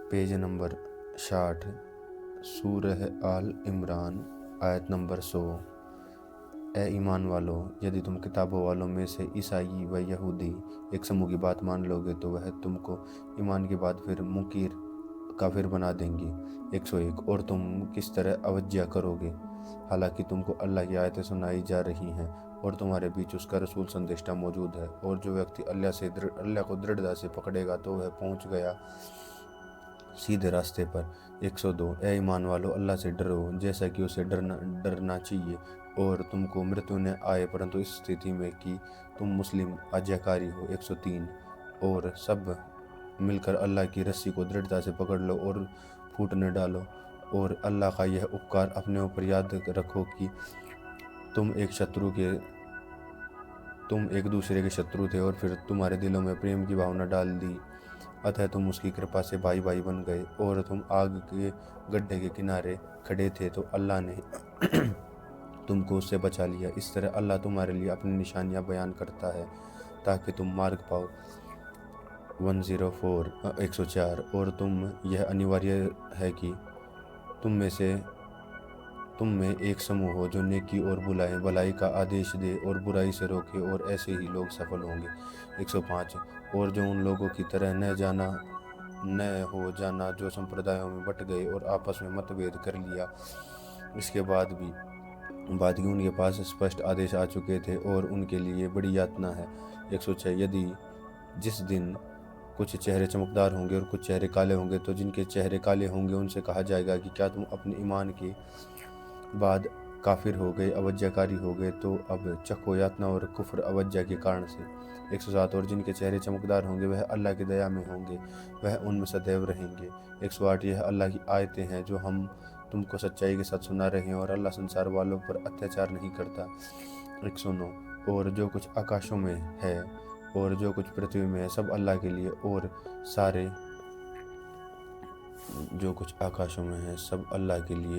Page number 60, सूरह आल इमरान, आयत number 100। ए ईमान वालों, यदि तुम किताबों वालों में से ईसाई व यहूदी एक समूह की बात मान लोगे तो वह तुमको ईमान के बाद फिर मुकीर काफिर बना देंगी। 101। और तुम किस तरह अवज्ञा करोगे, हालांकि तुमको अल्लाह की आयतें सुनाई जा रही हैं और तुम्हारे बीच उसका रसूल संदेष्टा मौजूद है। और जो व्यक्ति अल्लाह को दृढ़ता से पकड़ेगा तो वह पहुंच गया सीधे रास्ते पर। 102। ए ईमान वालों, अल्लाह से डरो जैसा कि उसे डरना चाहिए, और तुमको मृत्यु न आए परंतु इस स्थिति में कि तुम मुस्लिम आज्ञाकारी हो। 103। और सब मिलकर अल्लाह की रस्सी को दृढ़ता से पकड़ लो और फूट न डालो। और अल्लाह का यह उपकार अपने ऊपर याद रखो कि तुम एक दूसरे के शत्रु थे और फिर तुम्हारे दिलों में प्रेम की भावना डाल दी, अतः तुम उसकी कृपा से भाई भाई बन गए। और तुम आग के गड्ढे के किनारे खड़े थे तो अल्लाह ने तुमको उससे बचा लिया। इस तरह अल्लाह तुम्हारे लिए अपनी निशानियां बयान करता है ताकि तुम मार्ग पाओ। 104। और यह अनिवार्य है कि तुम में एक समूह हो जो नेकी और भलाई का आदेश दे और बुराई से रोके, और ऐसे ही लोग सफल होंगे। 105। और जो उन लोगों की तरह न हो जाना जो संप्रदायों में बट गए और आपस में मतभेद कर लिया, इसके बाद की उनके पास स्पष्ट आदेश आ चुके थे और उनके लिए बड़ी यातना है। 106। जिस दिन कुछ चेहरे चमकदार होंगे और कुछ चेहरे काले होंगे, तो जिनके चेहरे काले होंगे उनसे कहा जाएगा कि क्या तुम अपने ईमान के बाद काफिर हो गए, अवज्ञाकारी हो गए, तो अब चखो यातना और कुफ्र अवज्ञा के कारण से। 107। और जिनके चेहरे चमकदार होंगे वह अल्लाह की दया में होंगे, वह उनमें सदैव रहेंगे। 108। यह अल्लाह की आयतें हैं जो हम तुमको सच्चाई के साथ सुना रहे हैं, और अल्लाह संसार वालों पर अत्याचार नहीं करता। 109। और जो कुछ आकाशों में है और जो कुछ पृथ्वी में है सब अल्लाह के लिए,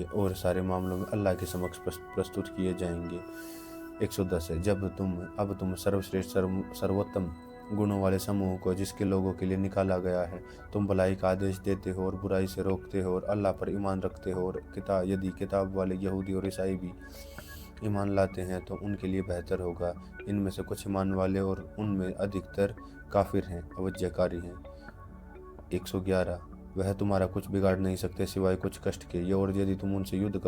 और सारे मामलों में अल्लाह के समक्ष प्रस्तुत किए जाएंगे। 110 है। अब तुम सर्वश्रेष्ठ सर्वोत्तम गुणों वाले समूह को, जिसके लोगों के लिए निकाला गया है, तुम भलाई का आदेश देते हो और बुराई से रोकते हो और अल्लाह पर ईमान रखते हो। और यदि किताब वाले यहूदी और ईसाई भी ईमान लाते हैं तो उनके लिए बेहतर होगा। इनमें से कुछ ईमान वाले और उनमें अधिकतर काफिर हैं, अवज्ञाकारी हैं। 111। वह तुम्हारा कुछ बिगाड़ नहीं सकते सिवाय कुछ कष्ट के, और यदि तुम उनसे युद्ध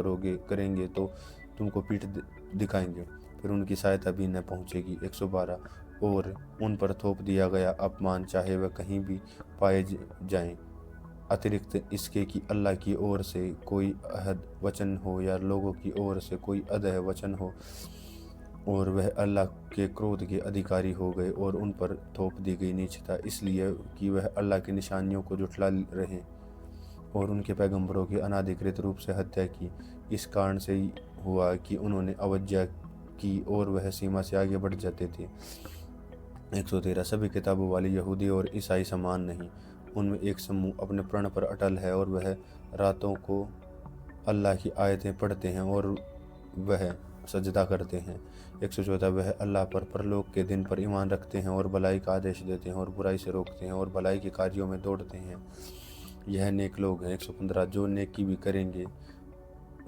करेंगे तो तुमको पीठ दिखाएंगे, फिर उनकी सहायता भी न पहुंचेगी। 112। और उन पर थोप दिया गया अपमान चाहे वह कहीं भी पाए जाएं, अतिरिक्त इसके कि अल्लाह की ओर से कोई अहद वचन हो या लोगों की ओर से कोई अदह वचन हो, और वह अल्लाह के क्रोध के अधिकारी हो गए और उन पर थोप दी गई नीचता, इसलिए कि वह अल्लाह की निशानियों को जुटला रहे और उनके पैगंबरों की अनाधिकृत रूप से हत्या की। इस कारण से हुआ कि उन्होंने अवज्ञा की और वह सीमा से आगे बढ़ जाते थे। 113। सभी किताबों वाले यहूदी और ईसाई समान नहीं, उनमें एक समूह अपने प्रण पर अटल है और वह रातों को अल्लाह की आयतें पढ़ते हैं और वह सजदा करते हैं। 114। वह अल्लाह पर परलोक के दिन पर ईमान रखते हैं और भलाई का आदेश देते हैं और बुराई से रोकते हैं और भलाई के कार्यों में दौड़ते हैं, यह नेक लोग हैं। 115। जो नेकी भी करेंगे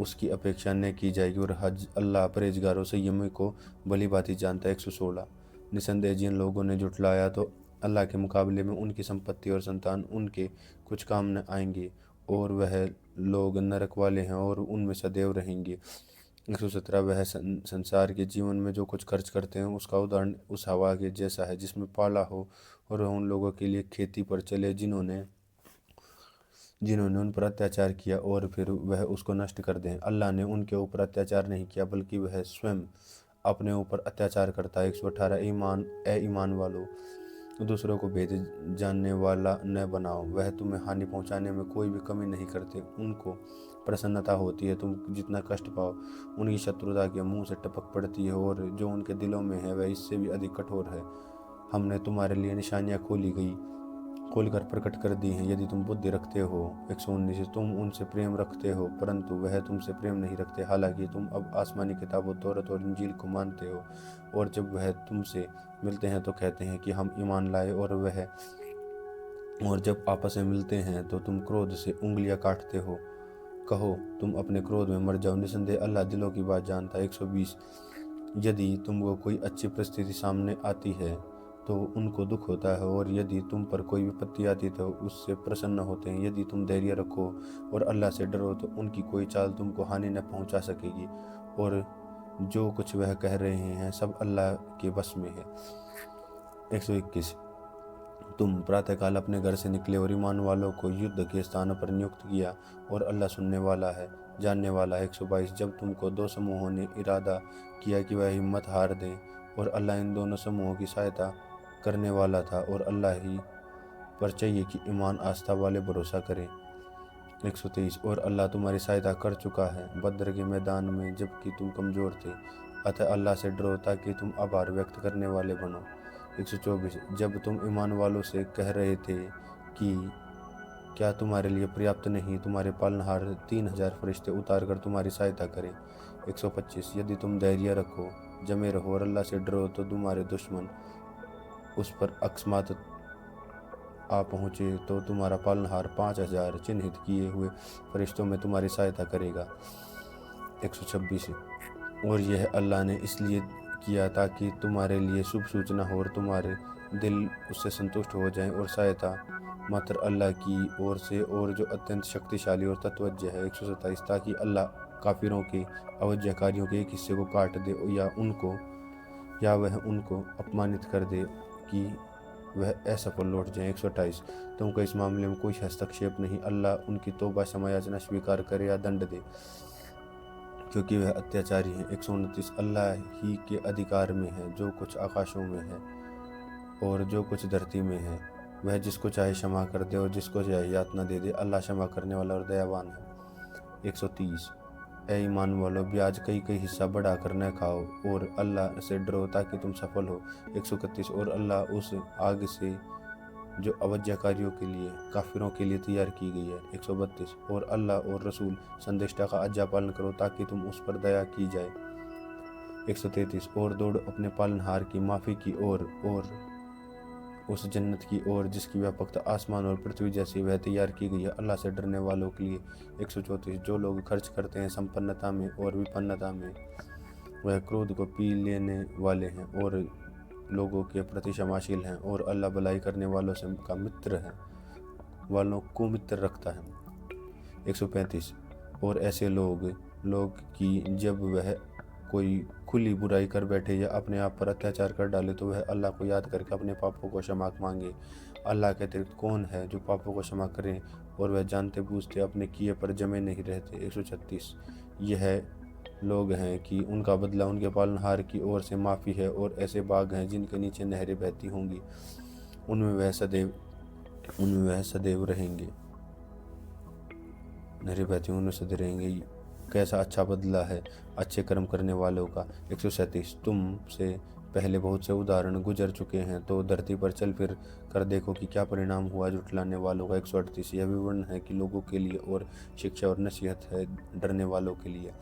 उसकी अपेक्षा न की जाएगी और अल्लाह परहेजगारों संयमी को भली भांति जानता है। 116। निसंदेह जिन लोगों ने जुटलाया तो अल्लाह के मुकाबले में उनकी संपत्ति और संतान उनके कुछ काम न आएंगे, और वह लोग नरक वाले हैं और उनमें सदैव रहेंगे। 117। वह संसार के जीवन में जो कुछ खर्च करते हैं उसका उदाहरण उस हवा के जैसा है जिसमें पाला हो, और वह उन लोगों के लिए खेती पर चले जिन्होंने उन पर अत्याचार किया और फिर वह उसको नष्ट कर दें। अल्लाह ने उनके ऊपर अत्याचार नहीं किया बल्कि वह स्वयं अपने ऊपर अत्याचार करता है। 118। ए ईमान वालों, दूसरों को भेद जानने वाला न बनाओ, वह तुम्हें हानि पहुंचाने में कोई भी कमी नहीं करते। उनको प्रसन्नता होती है तुम जितना कष्ट पाओ, उनकी शत्रुता के मुंह से टपक पड़ती है और जो उनके दिलों में है वह इससे भी अधिक कठोर है। हमने तुम्हारे लिए निशानियां खोलकर प्रकट कर दी हैं यदि तुम बुद्धि रखते हो। 119। तुम उनसे प्रेम रखते हो परंतु वह तुमसे प्रेम नहीं रखते, हालांकि तुम अब आसमानी किताबों तौरात और इंजील को मानते हो, और जब वह तुमसे मिलते हैं तो कहते हैं कि हम ईमान लाए, और वह और जब आपस में मिलते हैं तो तुम क्रोध से उंगलियां काटते हो। कहो तुम अपने क्रोध में मर जाओ, निसंदेह अल्लाह दिलों की बात जानता है। 120 यदि तुमको कोई अच्छी परिस्थिति सामने आती है तो उनको दुख होता है, और यदि तुम पर कोई विपत्ति आती है तो उससे प्रसन्न होते हैं। यदि तुम धैर्य रखो और अल्लाह से डरो तो उनकी कोई चाल तुमको हानि न पहुंचा सकेगी, और जो कुछ वह कह रहे हैं सब अल्लाह के बस में है। 121 तुम प्रातःकाल अपने घर से निकले और ईमान वालों को युद्ध के स्थान पर नियुक्त किया, और अल्लाह सुनने वाला है, जानने वाला है। 122 जब तुमको दो समूहों ने इरादा किया कि वह हिम्मत हार दें, और अल्लाह इन दोनों समूहों की सहायता करने वाला था, और अल्लाह ही पर चाहिए कि ईमान आस्था वाले भरोसा करें। 123 और अल्लाह तुम्हारी सहायता कर चुका है बद्र के मैदान में जबकि तुम कमज़ोर थे, अतः अल्लाह से डरो ताकि तुम आभार व्यक्त करने वाले बनो। 124 जब तुम ईमान वालों से कह रहे थे कि क्या तुम्हारे लिए पर्याप्त नहीं तुम्हारे पालनहार 3000 फरिश्ते उतार कर तुम्हारी सहायता करें। 125 यदि तुम धैर्य रखो, जमे रहो और अल्लाह से डरो तो तुम्हारे दुश्मन उस पर अकस्मात आ पहुँचे तो तुम्हारा पालनहार 5000 चिन्हित किए हुए फरिश्तों में तुम्हारी सहायता करेगा। 126 और यह अल्लाह ने इसलिए किया ताकि तुम्हारे लिए शुभ सूचना हो और तुम्हारे दिल उससे संतुष्ट हो जाएं, और सहायता मात्र अल्लाह की ओर से और जो अत्यंत शक्तिशाली और तत्वज्ञ है। 127 ताकि अल्लाह काफिरों के अवज्ञाकारियों के एक हिस्से को काट दे या वह उनको अपमानित कर दे कि वह असफल लौट जाए। 128 तुमको इस मामले में कोई हस्तक्षेप नहीं, अल्लाह उनकी तौबा क्षमायाचना स्वीकार करे या दंड दे क्योंकि वह अत्याचारी है। 129 अल्लाह ही के अधिकार में है जो कुछ आकाशों में है और जो कुछ धरती में है, वह जिसको चाहे क्षमा कर दे और जिसको चाहे यातना दे दे, अल्लाह क्षमा करने वाला और दयावान है। 130 ए ईमान वालों, ब्याज कई हिस्सा बढ़ाकर न खाओ और अल्लाह से डरो ताकि तुम सफल हो। 131 और अल्लाह उस आग से जो अवज्ञाकारियों के लिए काफिरों के लिए तैयार की गई है। 132 और अल्लाह और रसूल संदेष्टा का आज्ञा पालन करो ताकि तुम उस पर दया की जाए। 133 और दौड़ अपने पालनहार की माफ़ी की और उस जन्नत की ओर जिसकी व्यापकता आसमान और पृथ्वी जैसी वह तैयार की गई है अल्लाह से डरने वालों के लिए। 134 जो लोग खर्च करते हैं संपन्नता में और विपन्नता में, वह क्रोध को पी लेने वाले हैं और लोगों के प्रति क्षमाशील हैं, और अल्लाह भलाई करने वालों से का मित्र है, वालों को मित्र रखता है। 135 और ऐसे लोग कि जब वह कोई खुली बुराई कर बैठे या अपने आप पर अत्याचार कर डाले तो वह अल्लाह को याद करके अपने पापों को क्षमा मांगे। अल्लाह के अतिरिक्त कौन है जो पापों को क्षमा करें और वह जानते बूझते अपने किए पर जमे नहीं रहते। 136 यह लोग हैं कि उनका बदला उनके पालनहार की ओर से माफ़ी है, और ऐसे बाग हैं जिनके नीचे नहरें बहती होंगी, उनमें वह सदैव रहेंगे। नहरें बहती उनमें सदैव रहेंगे। कैसा अच्छा बदला है अच्छे कर्म करने वालों का। 137 तुम से पहले बहुत से उदाहरण गुजर चुके हैं, तो धरती पर चल फिर कर देखो कि क्या परिणाम हुआ जुटलाने वालों का। 138 यह विवरण है कि लोगों के लिए और शिक्षा और नसीहत है डरने वालों के लिए।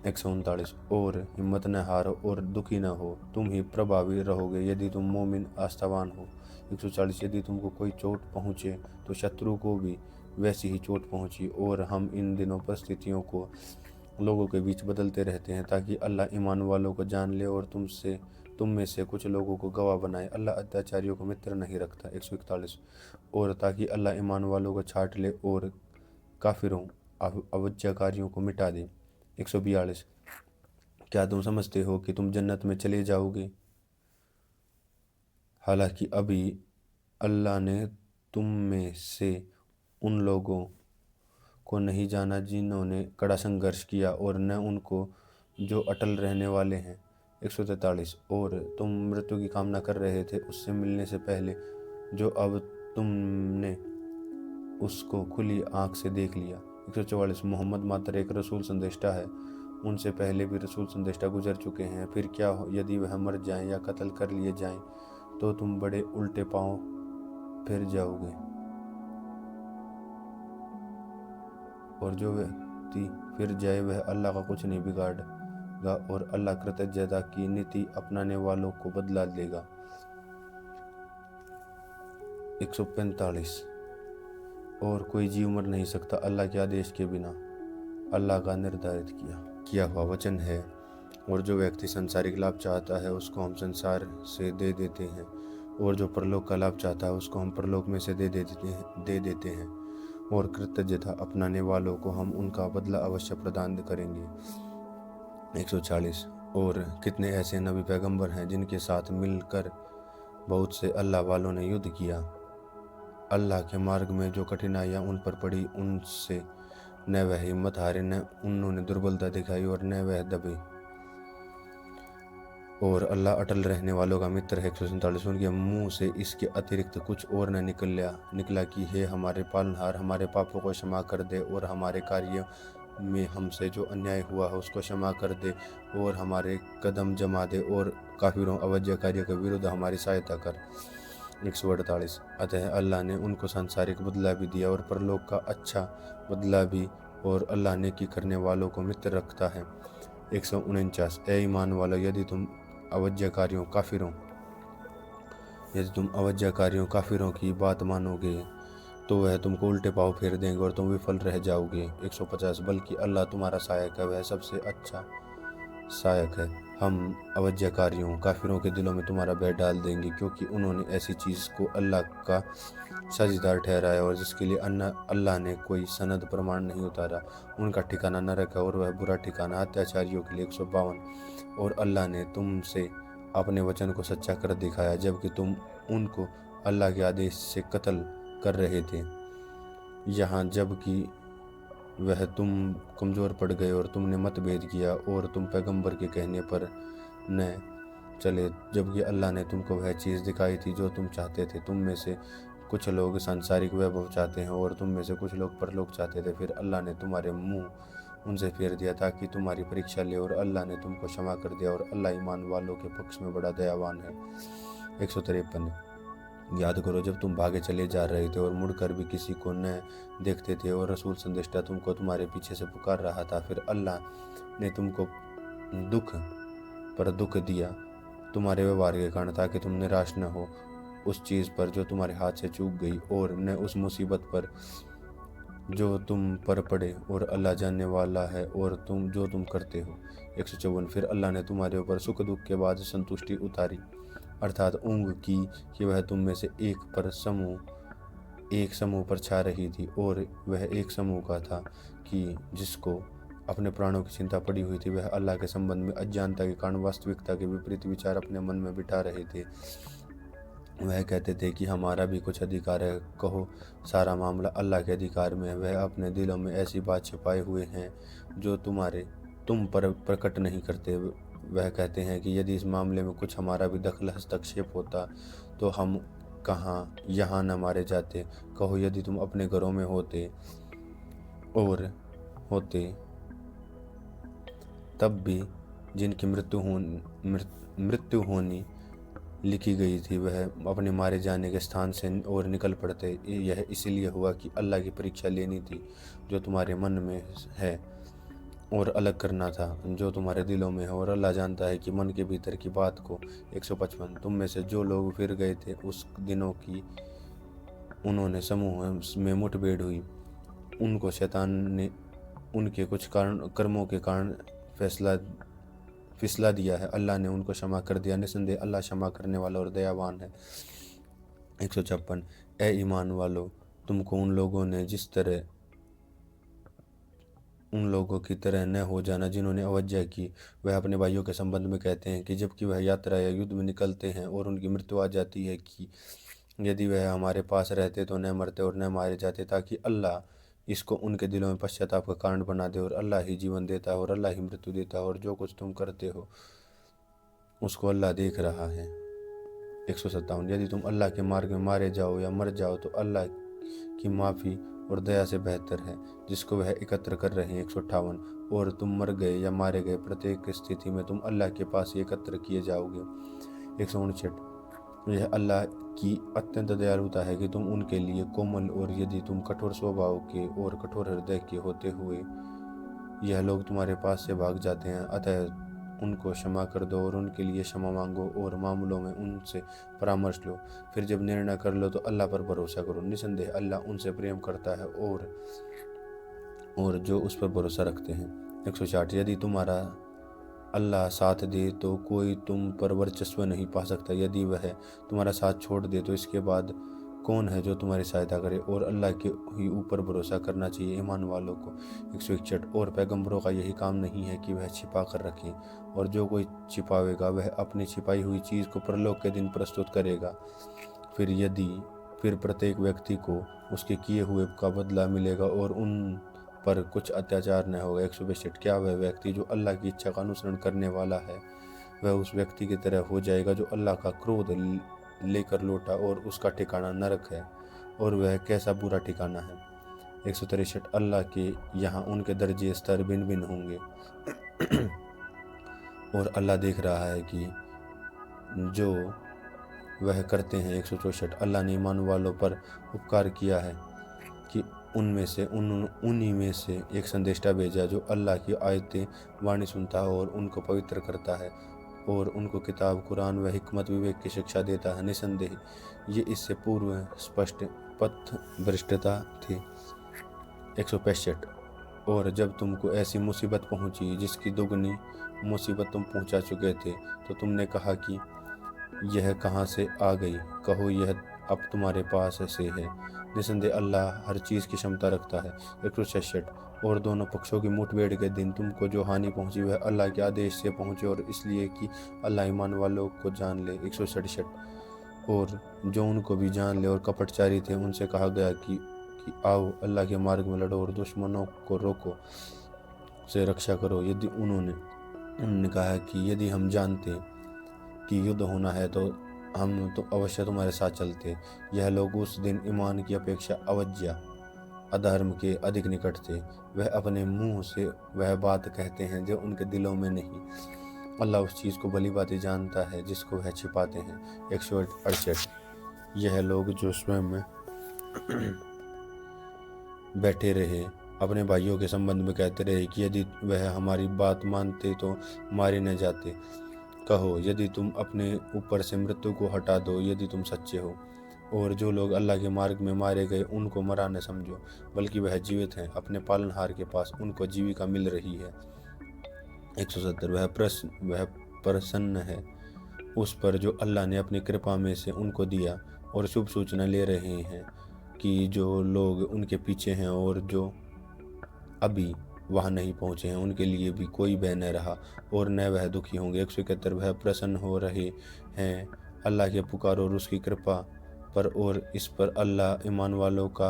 139 और हिम्मत न हारो और दुखी न हो, तुम ही प्रभावी रहोगे यदि तुम मोमिन आस्थावान हो। 140 यदि तुमको कोई चोट पहुँचे तो शत्रु को भी वैसी ही चोट पहुँची, और हम इन दिनों परिस्थितियों को लोगों के बीच बदलते रहते हैं ताकि अल्लाह ईमान वालों को जान ले और तुम में से कुछ लोगों को गवाह बनाए। अल्लाह अत्याचारियों को मित्र नहीं रखता। 141 और ताकि अल्लाह ईमान वालों को छाट ले और काफिरों अवज्ञाकारियों को मिटा दे। 142 क्या तुम समझते हो कि तुम जन्नत में चले जाओगे, हालांकि अभी अल्लाह ने तुम में से उन लोगों को नहीं जाना जिन्होंने कड़ा संघर्ष किया, और न उनको जो अटल रहने वाले हैं। 143 और तुम मृत्यु की कामना कर रहे थे उससे मिलने से पहले, जो अब तुमने उसको खुली आंख से देख लिया। 144 मोहम्मद मात्र एक रसूल संदेष्टा है, उनसे पहले भी रसूल संदेष्टा गुजर चुके हैं। फिर क्या हो यदि वह मर जाएं या कत्ल कर लिए जाएं तो तुम बड़े उल्टे पांव फिर जाओगे, और जो व्यक्ति फिर जाए वह अल्लाह का कुछ नहीं बिगाड़ेगा, और अल्लाह कृतज्ञता की नीति अपनाने वालों को बदला देगा। 145 और कोई जीव मर नहीं सकता अल्लाह के आदेश के बिना, अल्लाह का निर्धारित किया हुआ वचन है। और जो व्यक्ति संसारिक लाभ चाहता है उसको हम संसार से दे देते हैं, और जो परलोक का लाभ चाहता है उसको हम परलोक में से दे देते हैं। और कृतज्ञता अपनाने वालों को हम उनका बदला अवश्य प्रदान करेंगे। 140 और कितने ऐसे नबी पैगंबर हैं जिनके साथ मिलकर बहुत से अल्लाह वालों ने युद्ध किया। अल्लाह के मार्ग में जो कठिनाइयाँ उन पर पड़ी उनसे न वह हिम्मत हारे, न उन्होंने दुर्बलता दिखाई और न वह दबे। और अल्लाह अटल रहने वालों का मित्र है। 147 उनके मुंह से इसके अतिरिक्त कुछ और न निकला कि हे हमारे पालनहार, हमारे पापों को क्षमा कर दे और हमारे कार्यों में हमसे जो अन्याय हुआ है उसको क्षमा कर दे और हमारे कदम जमा दे और काफिरों अवज्ञाकारियों के विरुद्ध हमारी सहायता कर। 148 अतः अल्लाह ने उनको सांसारिक बदला भी दिया और परलोक का अच्छा बदला भी, और अल्लाह नेकी करने वालों को मित्र रखता है। 149 ए ईमान वालों, यदि तुम अवज्ञाकारियों काफिरों की बात मानोगे तो वह तुमको उल्टे पाँव फेर देंगे और तुम विफल रह जाओगे। 150 बल्कि अल्लाह तुम्हारा सहायक है, वह सबसे अच्छा सहायक है। हम अवज्ञाकारियों काफिरों के दिलों में तुम्हारा भय डाल देंगे, क्योंकि उन्होंने ऐसी चीज़ को अल्लाह का साझेदार ठहराया और जिसके लिए अल्लाह ने कोई सनद प्रमाण नहीं उतारा। उनका ठिकाना नरक है और वह बुरा ठिकाना अत्याचारियों के लिए। 152 और अल्लाह ने तुमसे अपने वचन को सच्चा कर दिखाया जबकि तुम उनको अल्लाह के आदेश से कत्ल कर रहे थे, यहाँ जबकि वह तुम कमज़ोर पड़ गए और तुमने मतभेद किया और तुम पैगंबर के कहने पर न चले, जबकि अल्लाह ने तुमको वह चीज़ दिखाई थी जो तुम चाहते थे। तुम में से कुछ लोग सांसारिक वैभव चाहते हैं और तुम में से कुछ लोग परलोक चाहते थे। फिर अल्लाह ने तुम्हारे मुंह उनसे फेर दिया ताकि तुम्हारी परीक्षा ले, और अल्लाह ने तुमको क्षमा कर दिया और अल्लाह ईमान वालों के पक्ष में बड़ा दयावान है। 153 याद करो जब तुम भागे चले जा रहे थे और मुड़कर भी किसी को न देखते थे और रसूल संदेशा तुमको तुम्हारे पीछे से पुकार रहा था। फिर अल्लाह ने तुमको दुख पर दुख दिया तुम्हारे व्यवहार के कारण, ताकि तुम निराश न हो उस चीज़ पर जो तुम्हारे हाथ से चूक गई और न उस मुसीबत पर जो तुम पर पड़े, और अल्लाह जानने वाला है और तुम करते हो। 154 फिर अल्लाह ने तुम्हारे ऊपर सुख दुख के बाद संतुष्टि उतारी, अर्थात ऊँग की कि वह तुम में से एक समूह पर छा रही थी, और वह एक समूह का था कि जिसको अपने प्राणों की चिंता पड़ी हुई थी। वह अल्लाह के संबंध में अज्ञानता के कारण वास्तविकता के विपरीत विचार अपने मन में बिठा रहे थे। वह कहते थे कि हमारा भी कुछ अधिकार है। कहो सारा मामला अल्लाह के अधिकार में है। वह अपने दिलों में ऐसी बात छिपाए हुए हैं जो तुम पर प्रकट नहीं करते। वह कहते हैं कि यदि इस मामले में कुछ हमारा भी दखल हस्तक्षेप होता तो हम कहाँ यहाँ न मारे जाते। कहो यदि तुम अपने घरों में होते तब भी जिनकी मृत्यु होनी लिखी गई थी वह अपने मारे जाने के स्थान से और निकल पड़ते। यह इसलिए हुआ कि अल्लाह की परीक्षा लेनी थी जो तुम्हारे मन में है और अलग करना था जो तुम्हारे दिलों में है, और अल्लाह जानता है कि मन के भीतर की बात को। 155 तुम में से जो लोग फिर गए थे उस दिनों की उन्होंने समूह में मुठभेड़ हुई, उनको शैतान ने उनके कुछ कर्मों के कारण फिसला दिया है। अल्लाह ने उनको क्षमा कर दिया, निसंदेह अल्लाह क्षमा करने वाला और दयावान है। 156 ए ईमान वालो, तुमको उन लोगों की तरह न हो जाना जिन्होंने अवज्ञा की। वह अपने भाइयों के संबंध में कहते हैं कि जबकि वह यात्रा या युद्ध में निकलते हैं और उनकी मृत्यु आ जाती है कि यदि वह हमारे पास रहते तो न मरते और न मारे जाते, ताकि अल्लाह इसको उनके दिलों में पश्चाताप का कारण बना दे। और अल्लाह ही जीवन देता है और अल्लाह ही मृत्यु देता है, और जो कुछ तुम करते हो उसको अल्लाह देख रहा है। 157 यदि तुम अल्लाह के मार्ग में मारे जाओ या मर जाओ तो अल्लाह की माफ़ी और दया से बेहतर है जिसको वह एकत्र कर रहे हैं। 158 और तुम मर गए या मारे गए, प्रत्येक स्थिति में तुम अल्लाह के पास ही एकत्र किए जाओगे। 159 यह अल्लाह की अत्यंत दयालुता है कि तुम उनके लिए कोमल, और यदि तुम कठोर स्वभाव के और कठोर हृदय के होते हुए यह लोग तुम्हारे पास से भाग जाते हैं, अतः उनको क्षमा कर दो और उनके लिए क्षमा मांगो और मामलों में उनसे परामर्श लो। फिर जब निर्णय कर लो तो अल्लाह पर भरोसा करो, निसंदेह अल्लाह उनसे प्रेम करता है और जो उस पर भरोसा रखते हैं। 160 यदि तुम्हारा अल्लाह साथ दे तो कोई तुम पर वर्चस्व नहीं पा सकता, यदि वह तुम्हारा साथ छोड़ दे तो इसके बाद कौन है जो तुम्हारी सहायता करे। और अल्लाह के ही ऊपर भरोसा करना चाहिए ईमान वालों को। 161 और पैगंबरों का यही काम नहीं है कि वह छिपा कर रखें, और जो कोई छिपावेगा वह अपनी छिपाई हुई चीज़ को परलोक के दिन प्रस्तुत करेगा। फिर प्रत्येक व्यक्ति को उसके किए हुए का बदला मिलेगा और उन पर कुछ अत्याचार न होगा। 162 क्या वह व्यक्ति जो अल्लाह की इच्छा का अनुसरण करने वाला है वह उस व्यक्ति की तरह हो जाएगा जो अल्लाह का क्रोध लेकर लौटा और उसका ठिकाना नरक है, और वह कैसा बुरा ठिकाना है। 163 अल्लाह के यहाँ उनके दर्जे स्तर भिन्न भिन्न होंगे और अल्लाह देख रहा है कि जो वह करते हैं। 164 अल्लाह ने ईमान वालों पर उपकार किया है कि उन्हीं में से एक संदेशा भेजा जो अल्लाह की आयतें वाणी सुनता है और उनको पवित्र करता है और उनको किताब, कुरान व हिकमत विवेक की शिक्षा देता है। निसंदेह ये इससे पूर्व स्पष्ट पथ भ्रष्टता थी। 165 और जब तुमको ऐसी मुसीबत पहुंची जिसकी दुगनी मुसीबत तुम पहुंचा चुके थे तो तुमने कहा कि यह कहाँ से आ गई, कहो यह अब तुम्हारे पास से है। निसंदेह अल्लाह हर चीज़ की क्षमता रखता है। 166 और दोनों पक्षों की मुठभेड़ के दिन तुमको जो हानि पहुंची वह अल्लाह के आदेश से पहुंचे और इसलिए कि अल्लाह ईमान वालों को जान ले। 167 और जो उनको भी जान ले और कपटचारी थे उनसे कहा गया कि आओ अल्लाह के मार्ग में लड़ो और दुश्मनों को रोको से रक्षा करो। यदि उन्होंने कहा कि यदि हम जानते कि युद्ध होना है तो हम तो अवश्य तुम्हारे साथ चलते। यह लोग उस दिन ईमान की अपेक्षा अवज्ञा अधर्म के अधिक निकट थे। वह अपने मुंह से वह बात कहते हैं जो उनके दिलों में नहीं। अल्लाह उस चीज़ को भली बातें जानता है जिसको वह छिपाते हैं। 168 यह लोग जो स्वयं में बैठे रहे अपने भाइयों के संबंध में कहते रहे कि यदि वह हमारी बात मानते तो मारे न जाते। कहो यदि तुम अपने ऊपर से मृत्यु को हटा दो यदि तुम सच्चे हो। और जो लोग अल्लाह के मार्ग में मारे गए उनको मरा न समझो, बल्कि वह जीवित हैं, अपने पालनहार के पास उनको जीविका मिल रही है। 170 वह प्रसन्न है उस पर जो अल्लाह ने अपनी कृपा में से उनको दिया, और शुभ सूचना ले रहे हैं कि जो लोग उनके पीछे हैं और जो अभी वहाँ नहीं पहुँचे हैं उनके लिए भी कोई भय न रहा और न वह दुखी होंगे। 171 वह प्रसन्न हो रहे हैं अल्लाह के पुकार और उसकी कृपा पर, और इस पर अल्लाह ईमान वालों का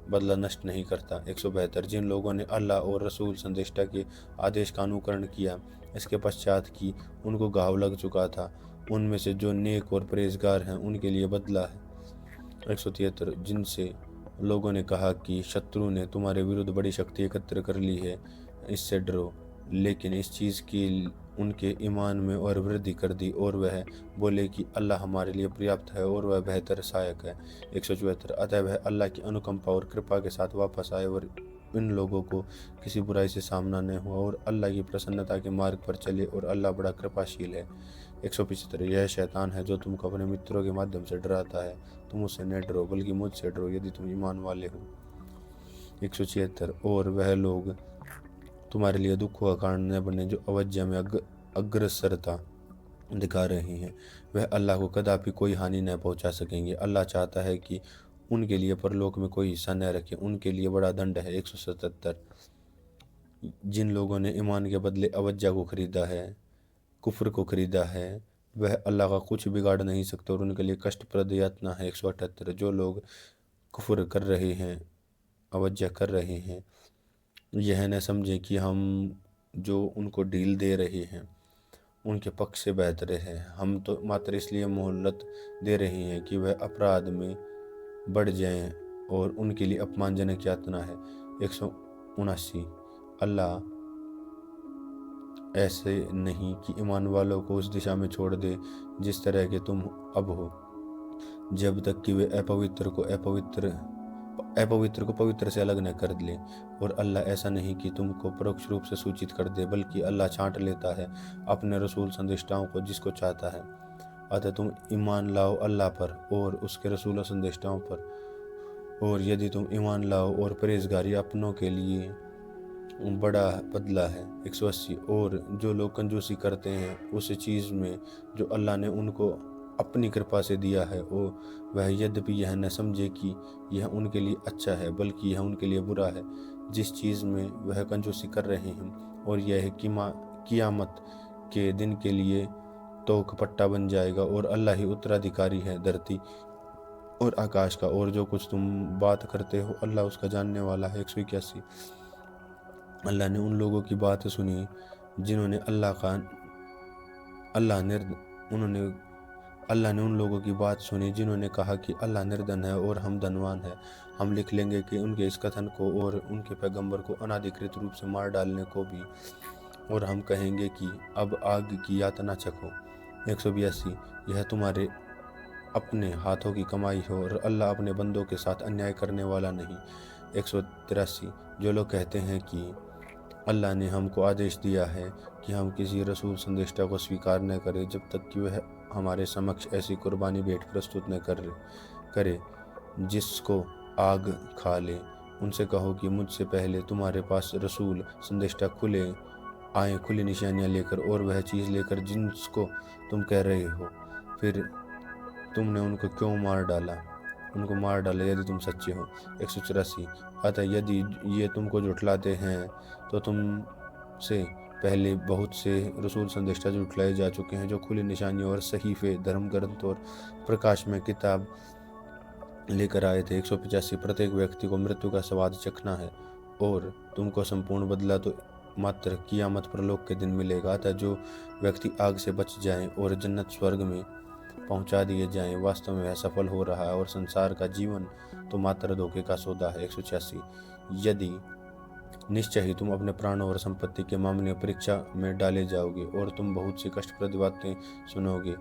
बदला नष्ट नहीं करता। 172 जिन लोगों ने अल्लाह और रसूल संदेष्टा के आदेश का अनुकरण किया इसके पश्चात कि उनको घाव लग चुका था, उनमें से जो नेक और परहेजगार हैं उनके लिए बदला है। 173 जिनसे लोगों ने कहा कि शत्रु ने तुम्हारे विरुद्ध बड़ी शक्ति एकत्र कर ली है, इससे डरो, लेकिन इस चीज़ की उनके ईमान में और वृद्धि कर दी और वह बोले कि अल्लाह हमारे लिए पर्याप्त है और वह बेहतर सहायक है। 174 अतः वह अल्लाह की अनुकंपा और कृपा के साथ वापस आए और इन लोगों को किसी बुराई से सामना न हुआ और अल्लाह की प्रसन्नता के मार्ग पर चले और अल्लाह बड़ा कृपाशील है। 175 यह शैतान है जो तुमको अपने मित्रों के माध्यम से डराता है, तुम उससे न डरो बल्कि मुझसे डरो यदि तुम ईमान वाले हो। 176 और वह लोग तुम्हारे लिए दुखों का कारण न बने जो अवज्ञा में अग्रसरता दिखा रहे हैं, वह अल्लाह को कदापि कोई हानि न पहुंचा सकेंगे। अल्लाह चाहता है कि उनके लिए परलोक में कोई हिस्सा न रखे, उनके लिए बड़ा दंड है। 177 जिन लोगों ने ईमान के बदले अवज्ञा को खरीदा है, कुफ्र को खरीदा है, वह अल्लाह का कुछ बिगाड़ नहीं सकते और उनके लिए कष्टप्रद यातना है। 178 जो लोग कुफ्र कर रहे हैं, अवज्ञा कर रहे हैं, यह न समझें कि हम जो उनको ढील दे रहे हैं उनके पक्ष से बेहतर है, हम तो मात्र इसलिए मोहलत दे रहे हैं कि वह अपराध में बढ़ जाएं और उनके लिए अपमानजनक यातना है। 179 अल्लाह ऐसे नहीं कि ईमान वालों को उस दिशा में छोड़ दे जिस तरह के तुम अब हो, जब तक कि वे अपवित्र को अपवित्र अपवित्र को पवित्र से अलग न कर ले। और अल्लाह ऐसा नहीं कि तुमको परोक्ष रूप से सूचित कर दे, बल्कि अल्लाह छांट लेता है अपने रसूल संदेष्टाओं को जिसको चाहता है। अतः तुम ईमान लाओ अल्लाह पर और उसके रसूल संदेष्टाओं पर, और यदि तुम ईमान लाओ और परहेजगारी अपनों के लिए बड़ा बदला है। 180। और जो लोग कंजूसी करते हैं उस चीज़ में जो अल्लाह ने उनको अपनी कृपा से दिया है, वह यद्यपि यह न समझे कि यह उनके लिए अच्छा है, बल्कि यह उनके लिए बुरा है जिस चीज़ में वह कंजूसी कर रहे हैं, और यह कियामत के दिन के लिए तोक पट्टा बन जाएगा। और अल्लाह ही उत्तराधिकारी है धरती और आकाश का, और जो कुछ तुम बात करते हो अल्लाह उसका जानने वाला है। 181। अल्लाह ने उन लोगों की बात सुनी जिन्होंने अल्लाह ने उन लोगों की बात सुनी जिन्होंने कहा कि अल्लाह निर्धन है और हम धनवान हैं। हम लिख लेंगे कि उनके इस कथन को और उनके पैगंबर को अनाधिकृत रूप से मार डालने को भी, और हम कहेंगे कि अब आग की यातना चखो। 182। यह तुम्हारे अपने हाथों की कमाई हो और अल्लाह अपने बंदों के साथ अन्याय करने वाला नहीं। 183। जो लोग कहते हैं कि अल्लाह ने हमको आदेश दिया है कि हम किसी रसूल संदेष्टा को स्वीकार न करें जब तक कि वह हमारे समक्ष ऐसी कुर्बानी भेंट प्रस्तुत न करे जिसको आग खा ले, उनसे कहो कि मुझसे पहले तुम्हारे पास रसूल संदेष्टा खुली निशानियां लेकर, और वह चीज़ लेकर जिसको तुम कह रहे हो, फिर तुमने उनको मार डाला यदि तुम सच्चे हो। 184। अतः यदि ये तुमको झुठलाते हैं तो तुमसे पहले बहुत से रसूल संदेष्टा झुठलाए जा चुके हैं जो खुली निशानियों और सहीफे, धर्म ग्रंथ और प्रकाश में किताब लेकर आए थे। 185। प्रत्येक व्यक्ति को मृत्यु का स्वाद चखना है और तुमको संपूर्ण बदला तो मात्र कियामत परलोक के दिन मिलेगा। अतः जो व्यक्ति आग से बच जाएं और जन्नत स्वर्ग में पहुंचा दिए जाएं, वास्तव में वह सफल हो रहा है, और संसार का जीवन तो मात्र धोखे का सौदा है। 186। यदि निश्चय ही तुम अपने प्राणों और संपत्ति के मामले में परीक्षा में डाले जाओगे और तुम बहुत सी कष्टप्रद बातें सुनोगे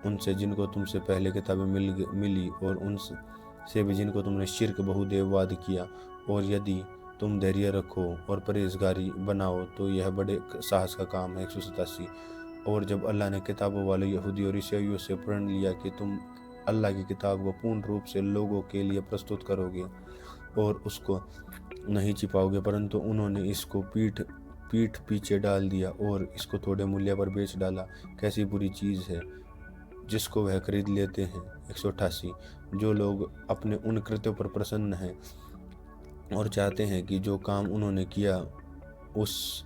उनसे जिनको तुमसे पहले किताबें मिली और उनसे भी जिनको तुमने शिर्क बहुदेववाद किया, और यदि तुम धैर्य रखो और परहेजगारी बनाओ तो यह बड़े साहस का काम है। 187। और जब अल्लाह ने किताबों वाले यहूदी और ईसाइयों से प्रण लिया कि तुम अल्लाह की किताब को पूर्ण रूप से लोगों के लिए प्रस्तुत करोगे और उसको नहीं छिपाओगे, परंतु उन्होंने इसको पीठ पीछे डाल दिया और इसको थोड़े मूल्य पर बेच डाला, कैसी बुरी चीज़ है जिसको वह खरीद लेते हैं। 188। जो लोग अपने उन कृत्यों पर प्रसन्न हैं और चाहते हैं कि जो काम उन्होंने किया उस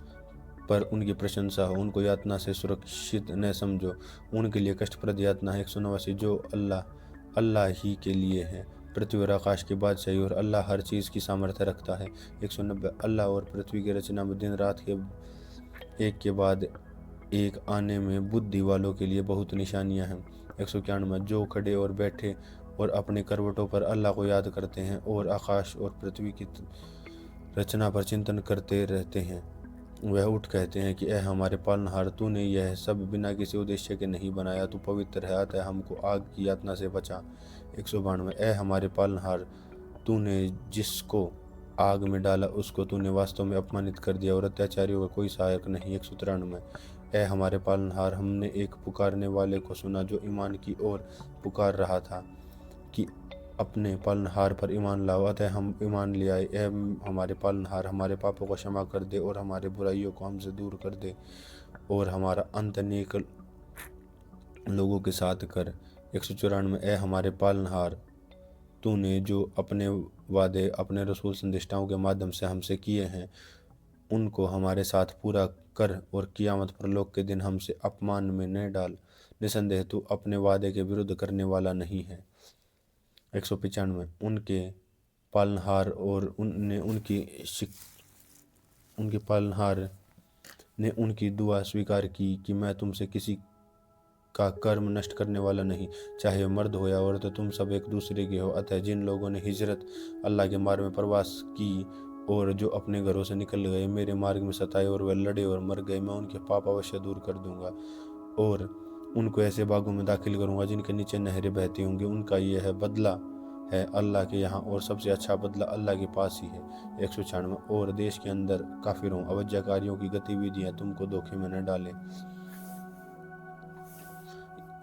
पर उनकी प्रशंसा हो, उनको यातना से सुरक्षित न समझो, उनके लिए कष्टप्रद यातना है। 189। जो अल्लाह ही के लिए है पृथ्वी और आकाश की बादशाही, और अल्लाह हर चीज़ की सामर्थ्य रखता है। 190। अल्लाह और पृथ्वी की रचना में दिन रात के एक के बाद एक आने में बुद्धि वालों के लिए बहुत निशानियां हैं। 191। जो खड़े और बैठे और अपने करवटों पर अल्लाह को याद करते हैं और आकाश और पृथ्वी की रचना पर चिंतन करते रहते हैं, वह उठ कहते हैं कि ऐ हमारे पालनहार, तूने यह सब बिना किसी उद्देश्य के नहीं बनाया, तू पवित्र है, अतः हमको आग की यातना से बचा। 192। ऐ हमारे पालनहार, तूने जिसको आग में डाला उसको तूने वास्तव में अपमानित कर दिया और अत्याचारियों का कोई सहायक नहीं। 193। ऐ हमारे पालनहार, हमने एक पुकारने वाले को सुना जो ईमान की ओर पुकार रहा था कि अपने पालनहार पर ईमान लाओ, अतः हम ईमान ले आए। ऐ हमारे पालनहार, हमारे पापों को क्षमा कर दे और हमारे बुराइयों को हमसे दूर कर दे और हमारा अंत नेक लोगों के साथ कर। 194। ऐ हमारे पालनहार, तूने जो अपने वादे अपने रसूल संदेष्टाओं के माध्यम से हमसे किए हैं उनको हमारे साथ पूरा कर और कियामत परलोक के दिन हमसे अपमान में न डाल। निसंदेह तू अपने वादे के विरुद्ध करने वाला नहीं है। 195। उनके पालनहार ने उनकी दुआ स्वीकार की कि मैं तुमसे किसी का कर्म नष्ट करने वाला नहीं, चाहे वह मर्द हो या औरत, तुम सब एक दूसरे के हो। अतः जिन लोगों ने हिजरत अल्लाह के मार्ग में प्रवास की और जो अपने घरों से निकल गए, मेरे मार्ग में सताए और वह लड़े और मर गए, मैं उनके पाप अवश्य दूर कर दूंगा और उनको ऐसे बागों में दाखिल करूंगा जिनके नीचे नहरें बहती होंगी। उनका यह है बदला है अल्लाह के यहाँ, और सबसे अच्छा बदला अल्लाह के पास ही है। 196 और देश के अंदर काफिरों अवज्ञाकारियों की गतिविधियां तुमको धोखे में न डालें।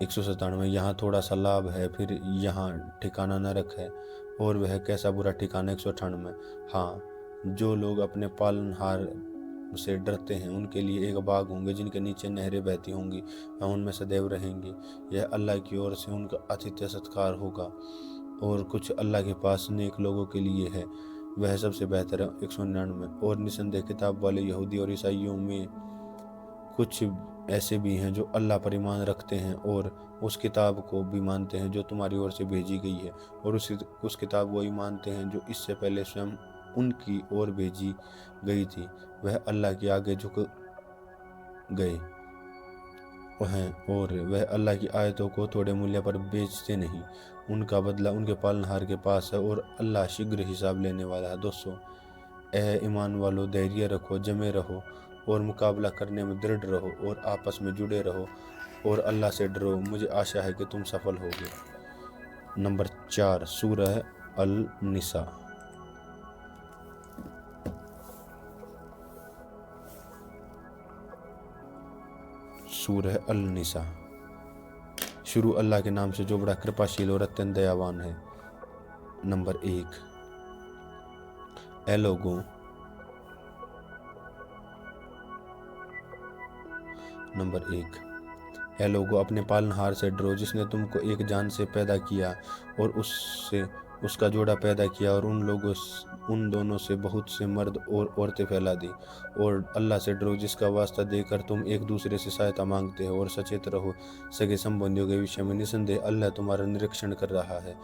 197 यहाँ थोड़ा सा लाभ है, फिर यहाँ ठिकाना नरक है, और वह कैसा बुरा ठिकाना। 198 हाँ, जो लोग अपने पालनहार से डरते हैं उनके लिए एक बाग होंगे जिनके नीचे नहरें बहती होंगी, वह उनमें सदैव रहेंगे। यह अल्लाह की ओर से उनका आतिथ्य सत्कार होगा, और कुछ अल्लाह के पास नेक लोगों के लिए है, वह सबसे बेहतर है। 199 और निसंदेह किताब वाले यहूदी और ईसाइयों में कुछ ऐसे भी हैं जो अल्लाह पर ईमान रखते हैं और उस किताब को भी मानते हैं जो तुम्हारी ओर से भेजी गई है, और उस किताब को ही मानते हैं जो इससे पहले स्वयं उनकी ओर भेजी गई थी। वह अल्लाह के आगे झुक गए हैं, और वह अल्लाह की आयतों को थोड़े मूल्य पर बेचते नहीं। उनका बदला उनके पालनहार के पास है, और अल्लाह शीघ्र हिसाब लेने वाला है। 200 ए ईमान वालों, धैर्य रखो, जमे रहो और मुकाबला करने में दृढ़ रहो, और आपस में जुड़े रहो, और अल्लाह से डरो। मुझे आशा है कि तुम सफल होगे। नंबर 4 सूरह अल निसा। सूरह अल निसा शुरू अल्लाह के नाम से जो बड़ा कृपाशील और अत्यंत दयावान है। नंबर 1 ए लोगों, ए लोगों, अपने पालनहार से डरो जिसने तुमको एक जान से पैदा किया और उससे उसका जोड़ा पैदा किया, और उन दोनों से बहुत से मर्द और औरतें फैला दी। और अल्लाह से डरो जिसका वास्ता देकर तुम एक दूसरे से सहायता मांगते हो, और सचेत रहो सगे संबंधियों के विषय में। निसंदेह अल्लाह तुम्हारा निरीक्षण कर रहा है।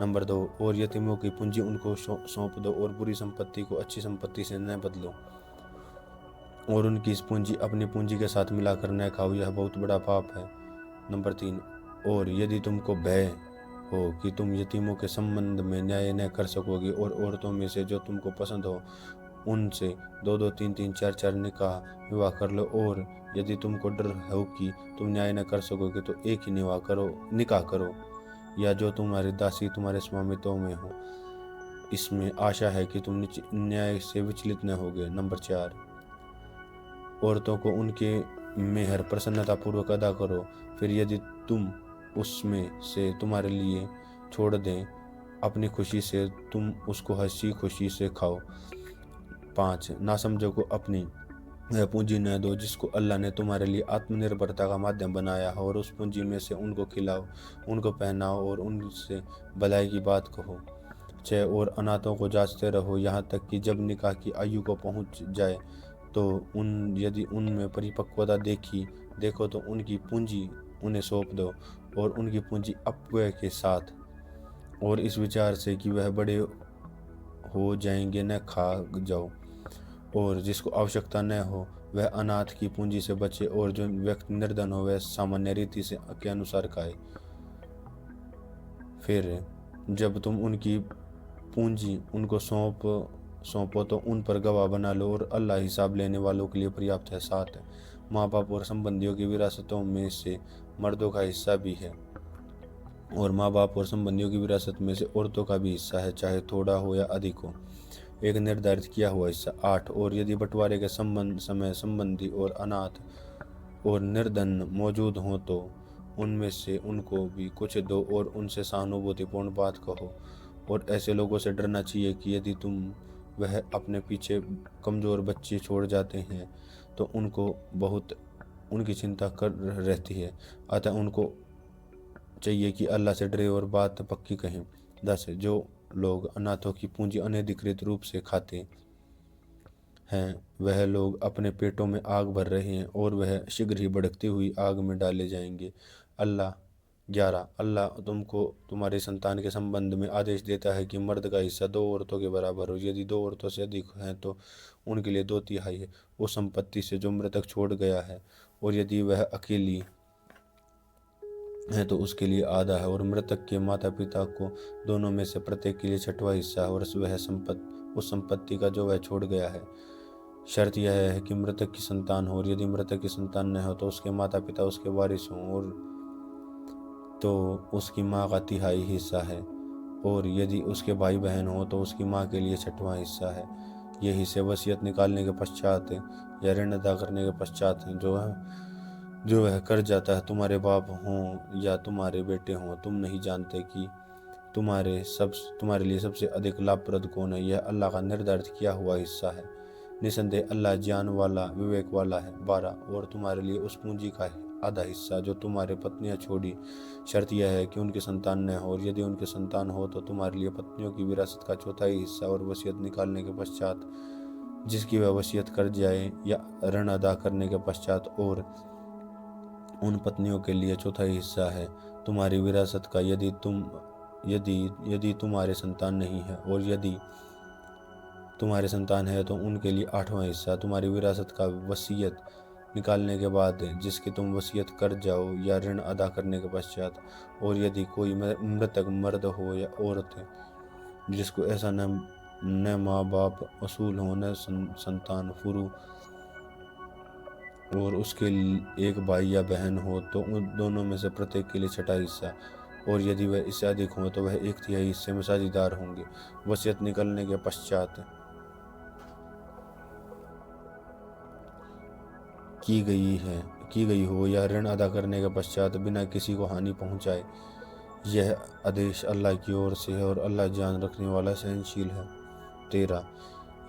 नंबर 2 और यतीमों की पूंजी उनको सौंप दो, और बुरी संपत्ति को अच्छी संपत्ति से न बदलो, और उनकी इस पूंजी अपनी पूंजी के साथ मिलाकर न खाओ, यह बहुत बड़ा पाप है। नंबर 3 और यदि तुमको भय हो कि तुम यतीमों के संबंध में न्याय न कर सकोगे, और औरतों में से जो तुमको पसंद हो उनसे 2-2, 3-3, 4-4 निकाह विवाह कर लो, और यदि तुमको डर हो कि तुम न्याय न कर सकोगे तो एक ही निकाह करो, या जो तुम्हारी दासी तुम्हारे स्वामित्व में हो। इसमें आशा है कि तुम न्याय से विचलित न होगे। नंबर 4 औरतों को उनके मेहर प्रसन्नतापूर्वक अदा करो, फिर यदि तुम उसमें से तुम्हारे लिए छोड़ दें अपनी खुशी से, तुम उसको हंसी खुशी से खाओ। 5 नासमझों को अपनी वह पूंजी न दो जिसको अल्लाह ने तुम्हारे लिए आत्मनिर्भरता का माध्यम बनाया हो, और उस पूंजी में से उनको खिलाओ, उनको पहनाओ और उनसे भलाई की बात कहो। 6 और अनाथों को जांचते रहो यहाँ तक कि जब निकाह की आयु को पहुँच जाए तो यदि उनमें परिपक्वता देखो तो उनकी पूंजी उन्हें सौंप दो, और उनकी पूंजी अपव्यय के साथ, और इस विचार से कि वह बड़े हो जाएंगे न खा जाओ, और जिसको आवश्यकता न हो वह अनाथ की पूंजी से बचे, और जो व्यक्ति निर्धन हो वह सामान्य रीति से के अनुसार खाए। फिर जब तुम उनकी पूंजी उनको सौंपो तो उन पर गवाह बना लो, और अल्लाह हिसाब लेने वालों के लिए पर्याप्त है। 7 माँ बाप और संबंधियों की विरासतों में से मर्दों का हिस्सा भी है, और माँ बाप और संबंधियों की विरासत में से औरतों का भी हिस्सा है, चाहे थोड़ा हो या अधिक हो, एक निर्धारित किया हुआ हिस्सा। 8 और यदि बंटवारे के समय संबंधी और अनाथ और निर्धन मौजूद हों तो उनमें से उनको भी कुछ दो, और उनसे सहानुभूतिपूर्ण बात कहो। और ऐसे लोगों से डरना चाहिए कि यदि वह अपने पीछे कमज़ोर बच्चे छोड़ जाते हैं तो उनकी चिंता कर रहती है, अतः उनको चाहिए कि अल्लाह से डरे और बात पक्की कहें। 10 जो लोग अनाथों की पूंजी अनधिकृत रूप से खाते हैं वह लोग अपने पेटों में आग भर रहे हैं, और वह शीघ्र ही भड़कती हुई आग में डाले जाएंगे। 11 अल्लाह तुमको तुम्हारे संतान के संबंध में आदेश देता है कि मर्द का हिस्सा 2 औरतों के बराबर हो, यदि 2 औरतों से अधिक हैं तो उनके लिए 2/3 है उस संपत्ति से जो मृतक छोड़ गया है, और यदि वह अकेली है तो उसके लिए आधा है, और मृतक के माता पिता को दोनों में से प्रत्येक के लिए 6वां हिस्सा है, और वह उस संपत्ति का जो वह छोड़ गया है। शर्त यह है कि मृतक की संतान हो, और यदि मृतक की संतान न हो तो उसके माता पिता उसके वारिस हों, और तो उसकी माँ का 1/3 हिस्सा है। और यदि उसके भाई बहन हो तो उसकी माँ के लिए 6वां हिस्सा है। ये हिस्से वसीयत निकालने के पश्चात या ऋण अदा करने के पश्चात जो वह कर जाता है, तुम्हारे बाप हों या तुम्हारे बेटे हों, तुम नहीं जानते कि तुम्हारे लिए सबसे अधिक लाभप्रद कौन है। यह अल्लाह का निर्धारित किया हुआ हिस्सा है। निसंदेह अल्लाह ज्ञान वाला, विवेक वाला है। 12 और तुम्हारे लिए उस पूंजी का आधा हिस्सा जो तुम्हारे पत्नियां छोड़ी। शर्त यह है कि उनकी संतान न हो, और यदि उनकी संतान हो तो तुम्हारे लिए पत्नियों की विरासत का 4वां हिस्सा, और वसीयत निकालने के पश्चात जिसकी वह वसीयत कर जाए या ऋण अदा करने के पश्चात और उन पत्नियों के लिए 4वां हिस्सा है तुम्हारी विरासत का। यदि तुम्हारे संतान नहीं है, और यदि तुम्हारे संतान है तो उनके लिए 8वां हिस्सा तुम्हारी विरासत का वसीयत निकालने के बाद जिसकी तुम वसीयत कर जाओ या ऋण अदा करने के पश्चात। और यदि कोई मृतक मर्द हो या औरत जिसको ऐसा न माँ बाप असूल हो न संतान फुरू, और उसके एक भाई या बहन हो तो उन दोनों में से प्रत्येक के लिए 6वां हिस्सा। और यदि वह इससे अधिक हो तो वह 1/3 हिस्से में साझेदार होंगे। वसीयत निकलने के पश्चात की गई हो या ऋण अदा करने के पश्चात बिना किसी को हानि पहुंचाए। यह आदेश अल्लाह की ओर से है, और अल्लाह जान रखने वाला सहनशील है। 13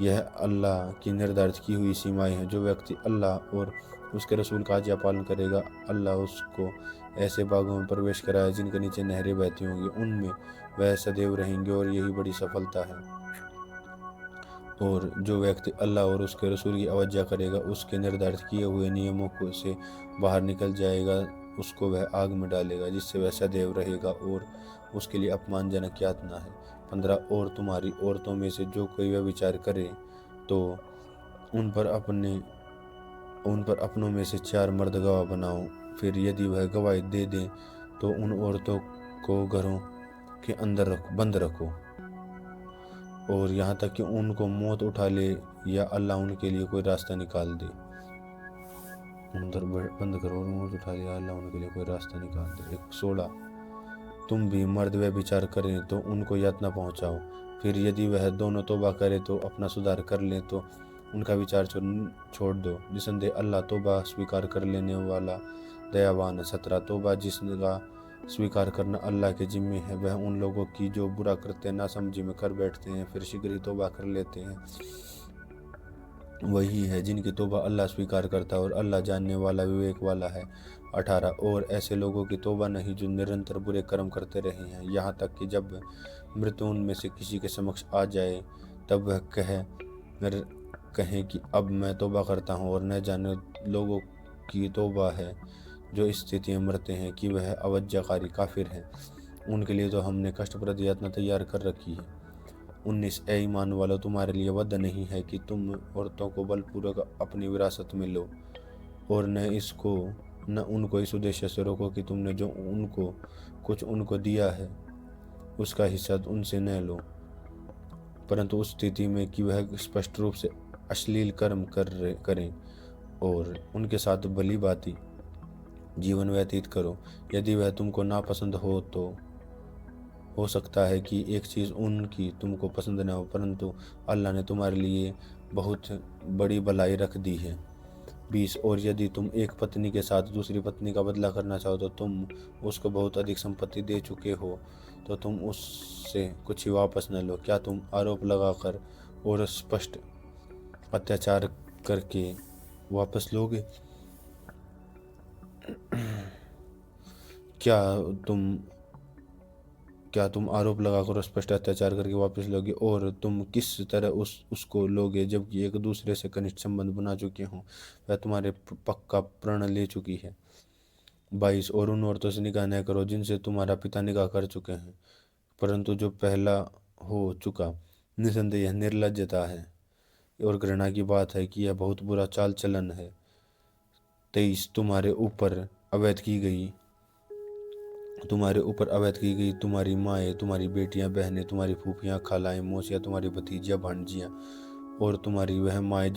यह अल्लाह की निर्धारित की हुई सीमाएं हैं। जो व्यक्ति अल्लाह और उसके रसूल का आज्ञा पालन करेगा, अल्लाह उसको ऐसे बागों में प्रवेश कराया जिनके नीचे नहरें बहती होंगी, उनमें वह सदैव रहेंगे, और यही बड़ी सफलता है। और जो व्यक्ति अल्लाह और उसके रसूल की अवज्ञा करेगा, उसके निर्धारित किए हुए नियमों को से बाहर निकल जाएगा, उसको वह आग में डालेगा जिससे वह सदैव रहेगा, और उसके लिए अपमानजनक यातना है। 15 और तुम्हारी औरतों में से जो कोई वह विचार करे तो उन पर अपनों में से 4 मर्द गवाह बनाओ। फिर यदि वह गवाही दे दें तो उन औरतों को घरों के अंदर बंद रखो, और यहाँ तक कि उनको मौत उठा ले या अल्लाह उनके लिए कोई रास्ता निकाल दे। अंदर बंद करो और मौत उठा ले या अल्लाह उनके लिए कोई रास्ता निकाल दे। 16 तुम भी मर्द व विचार करें तो उनको यातना पहुँचाओ। फिर यदि वह दोनों तौबा करे तो अपना सुधार कर ले तो उनका विचार छोड़ दो। निसंदेह अल्लाह तौबा स्वीकार कर लेने वाला दयावान है। 17 तौबा जिसका स्वीकार करना अल्लाह के जिम्मे है, वह उन लोगों की जो बुरा करते हैं नासमझी में कर बैठते हैं फिर शीघ्र ही तौबा कर लेते हैं, वही है जिनकी तौबा अल्लाह स्वीकार करता है, और अल्लाह जानने वाला विवेक वाला है। 18 और ऐसे लोगों की तौबा नहीं जो निरंतर बुरे कर्म करते रहे हैं, यहाँ तक कि जब मृत्यु उनमें से किसी के समक्ष आ जाए तब वह कहें कि अब मैं तौबा करता हूँ, और न जाने लोगों की तौबा है जो इस स्थिति में मरते हैं कि वह अवज्ञाकारी काफिर है। उनके लिए तो हमने कष्टप्रद यातना तैयार कर रखी है। 19 ए ईमान वालों, तुम्हारे लिए वध नहीं है कि तुम औरतों को बलपूर्वक अपनी विरासत में लो, और न उनको इस उद्देश्य से रोको कि तुमने जो कुछ उनको दिया है उसका हिस्सा उनसे न लो, परंतु उस स्थिति में कि वह स्पष्ट रूप से अश्लील कर्म करें और उनके साथ भली भांति जीवन व्यतीत करो। यदि वह तुमको नापसंद हो तो हो सकता है कि एक चीज़ उनकी तुमको पसंद न हो, परंतु अल्लाह ने तुम्हारे लिए बहुत बड़ी भलाई रख दी है। 20 और यदि तुम एक पत्नी के साथ दूसरी पत्नी का बदला करना चाहो तो तुम उसको बहुत अधिक संपत्ति दे चुके हो तो तुम उससे कुछ ही वापस न लो। क्या तुम आरोप लगाकर और स्पष्ट अत्याचार करके वापस लोगे? क्या तुम आरोप लगाकर स्पष्ट अत्याचार करके वापस लोगे? और तुम किस तरह उसको लोगे जबकि एक दूसरे से घनिष्ठ संबंध बना चुके हो, वह तुम्हारे पक्का प्रण ले चुकी है। 22 और उन औरतों से निकाह न करो जिनसे तुम्हारा पिता निकाह कर चुके हैं, परंतु जो पहला हो चुका, निसंदेह यह निर्लज्जता है और घृणा की बात है कि यह बहुत बुरा चाल चलन है। 23 तुम्हारे ऊपर अवैध की गई तुम्हारी माएँ, तुम्हारी बेटियां, बहनें, तुम्हारी फूफियां, खालाएं, मौसियां, तुम्हारी भतीजियां, भांजियां और तुम्हारी वह माएँ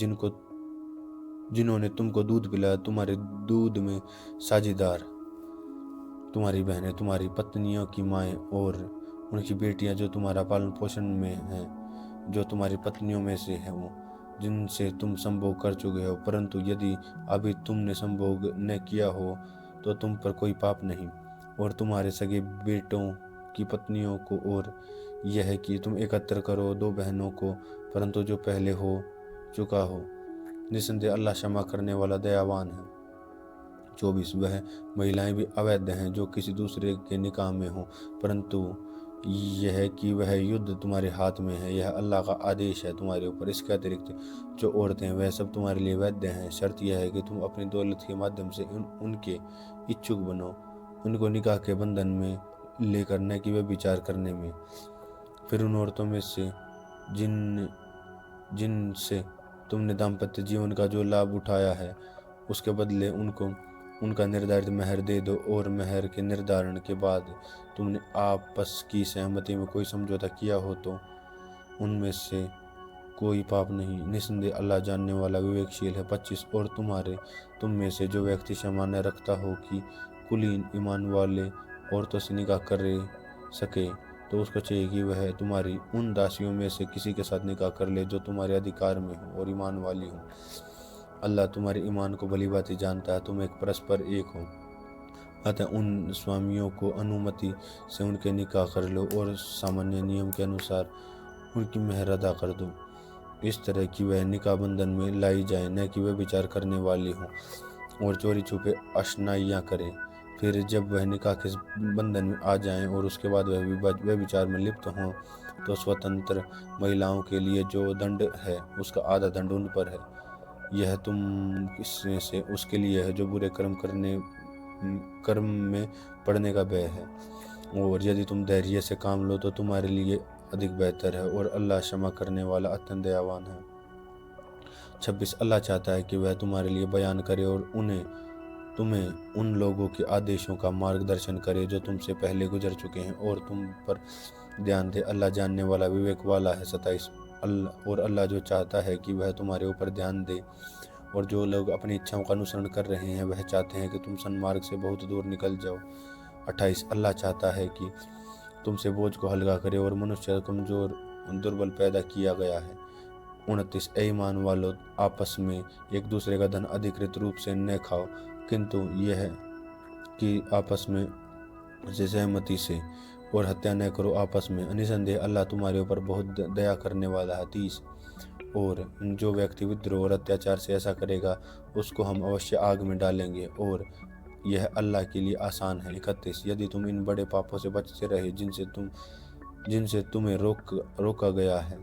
जिन्होंने तुमको दूध पिलाया, तुम्हारे दूध में साझेदार, तुम्हारी बहनें, तुम्हारी पत्नियों की माएँ और उनकी बेटियां जो तुम्हारा पालन पोषण में हैं, जो तुम्हारी पत्नियों में से हैं, वो जिनसे तुम संभोग कर चुके हो, परंतु यदि अभी तुमने संभोग न किया हो तो तुम पर कोई पाप नहीं। और तुम्हारे सगे बेटों की पत्नियों को, और यह है कि तुम एकत्र करो 2 बहनों को, परंतु जो पहले हो चुका हो। निसंदेह अल्लाह क्षमा करने वाला दयावान है। 24 वह महिलाएं भी अवैध हैं जो किसी दूसरे के निकाह में हो, परंतु यह है कि वह युद्ध तुम्हारे हाथ में है, यह अल्लाह का आदेश है तुम्हारे ऊपर। इसके अतिरिक्त जो औरतें हैं वह सब तुम्हारे लिए वैध हैं। शर्त यह है कि तुम अपनी दौलत के माध्यम से उनके इच्छुक बनो, उनको निकाह के बंधन में लेकर, न कि वे विचार करने में। फिर उन औरतों में से जिनसे तुमने दाम्पत्य जीवन का जो लाभ उठाया है, उसके बदले उनको उनका निर्धारित महर दे दो, और महर के निर्धारण के बाद तुमने आपस की सहमति में कोई समझौता किया हो तो उनमें से कोई पाप नहीं। निसंदेह अल्लाह जानने वाला विवेकशील है। 25 और तुम में से जो व्यक्ति सामान्य रखता हो कि कुलीन ईमान वाले औरतों से निकाह कर सके, तो उसको चाहिए कि वह तुम्हारी उन दासियों में से किसी के साथ निकाह कर ले जो तुम्हारे अधिकार में हो और ईमान वाली हो। अल्लाह तुम्हारे ईमान को भली भांति जानता है, तुम एक परस्पर एक हो। अतः उन स्वामियों को अनुमति से उनके निकाह कर लो और सामान्य नियम के अनुसार उनकी मेहर अदा कर दो, इस तरह कि वह निकाह बंधन में लाई जाए, न कि वह विचार करने वाली हो और चोरी छुपे अशनाइयाँ करें। फिर जब वह निकाह के बंधन में आ जाएं और उसके बाद वह विचार में लिप्त हों, तो स्वतंत्र महिलाओं के लिए जो दंड है उसका आधा दंड उन पर है। यह तुम इसमें से उसके लिए है जो बुरे कर्म में पड़ने का भय है, और यदि तुम धैर्य से काम लो तो तुम्हारे लिए अधिक बेहतर है, और अल्लाह क्षमा करने वाला अत्यंत दयावान है। 26 अल्लाह चाहता है कि वह तुम्हारे लिए बयान करे और तुम्हें उन लोगों के आदेशों का मार्गदर्शन करे जो तुमसे पहले गुजर चुके हैं, और तुम पर ध्यान दे। अल्लाह जानने वाला विवेक वाला है। 27 और अल्लाह जो चाहता है कि वह तुम्हारे ऊपर ध्यान दे, और जो लोग अपनी इच्छाओं का अनुसरण कर रहे हैं वह चाहते हैं कि तुम सन्मार्ग से बहुत दूर निकल जाओ। 28 अल्लाह चाहता है कि तुमसे बोझ को हल्का करे, और मनुष्य कमजोर दुर्बल पैदा किया गया है। 29 ए ईमान वालों, आपस में एक दूसरे का धन अधिकृत रूप से न खाओ, किंतु यह कि आपस में से सहमति से, और हत्या न करो आपस में। निसंदेह अल्लाह तुम्हारे ऊपर बहुत दया करने वाला है। 30 और जो व्यक्ति विद्रोह और अत्याचार से ऐसा करेगा उसको हम अवश्य आग में डालेंगे, और यह अल्लाह के लिए आसान है। 31 यदि तुम इन बड़े पापों से बचते रहे जिनसे तुम्हें रोका गया है,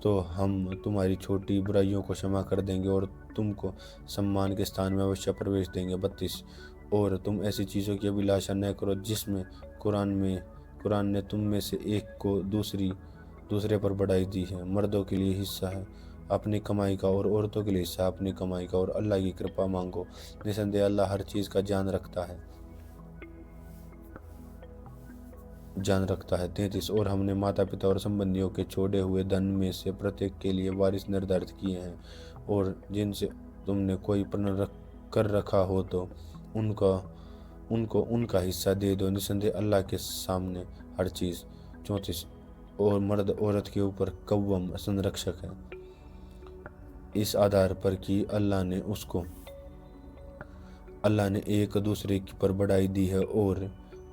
तो हम तुम्हारी छोटी बुराइयों को क्षमा कर देंगे और तुमको सम्मान के स्थान में अवश्य प्रवेश देंगे। 32 और तुम ऐसी चीज़ों की अभिलाषा न करो जिसमें कुरान ने तुम में से एक को दूसरे पर बढ़ाई दी है। मर्दों के लिए हिस्सा है अपनी कमाई का, और औरतों के लिए हिस्सा अपनी कमाई का, और अल्लाह की कृपा मांगो। निसंदेह अल्लाह हर चीज़ का जान रखता है। 33 और हमने माता पिता और संबंधियों के छोड़े हुए धन में से प्रत्येक के लिए वारिस निर्धारित किए हैं, और जिनसे तुमने कोई प्रण कर रखा हो तो उनको उनका हिस्सा दे दो। निसंदेह अल्लाह के सामने हर चीज़। 34 और मर्द औरत के ऊपर कव्वम संरक्षक है, इस आधार पर कि अल्लाह ने एक दूसरे पर बढ़ाई दी है, और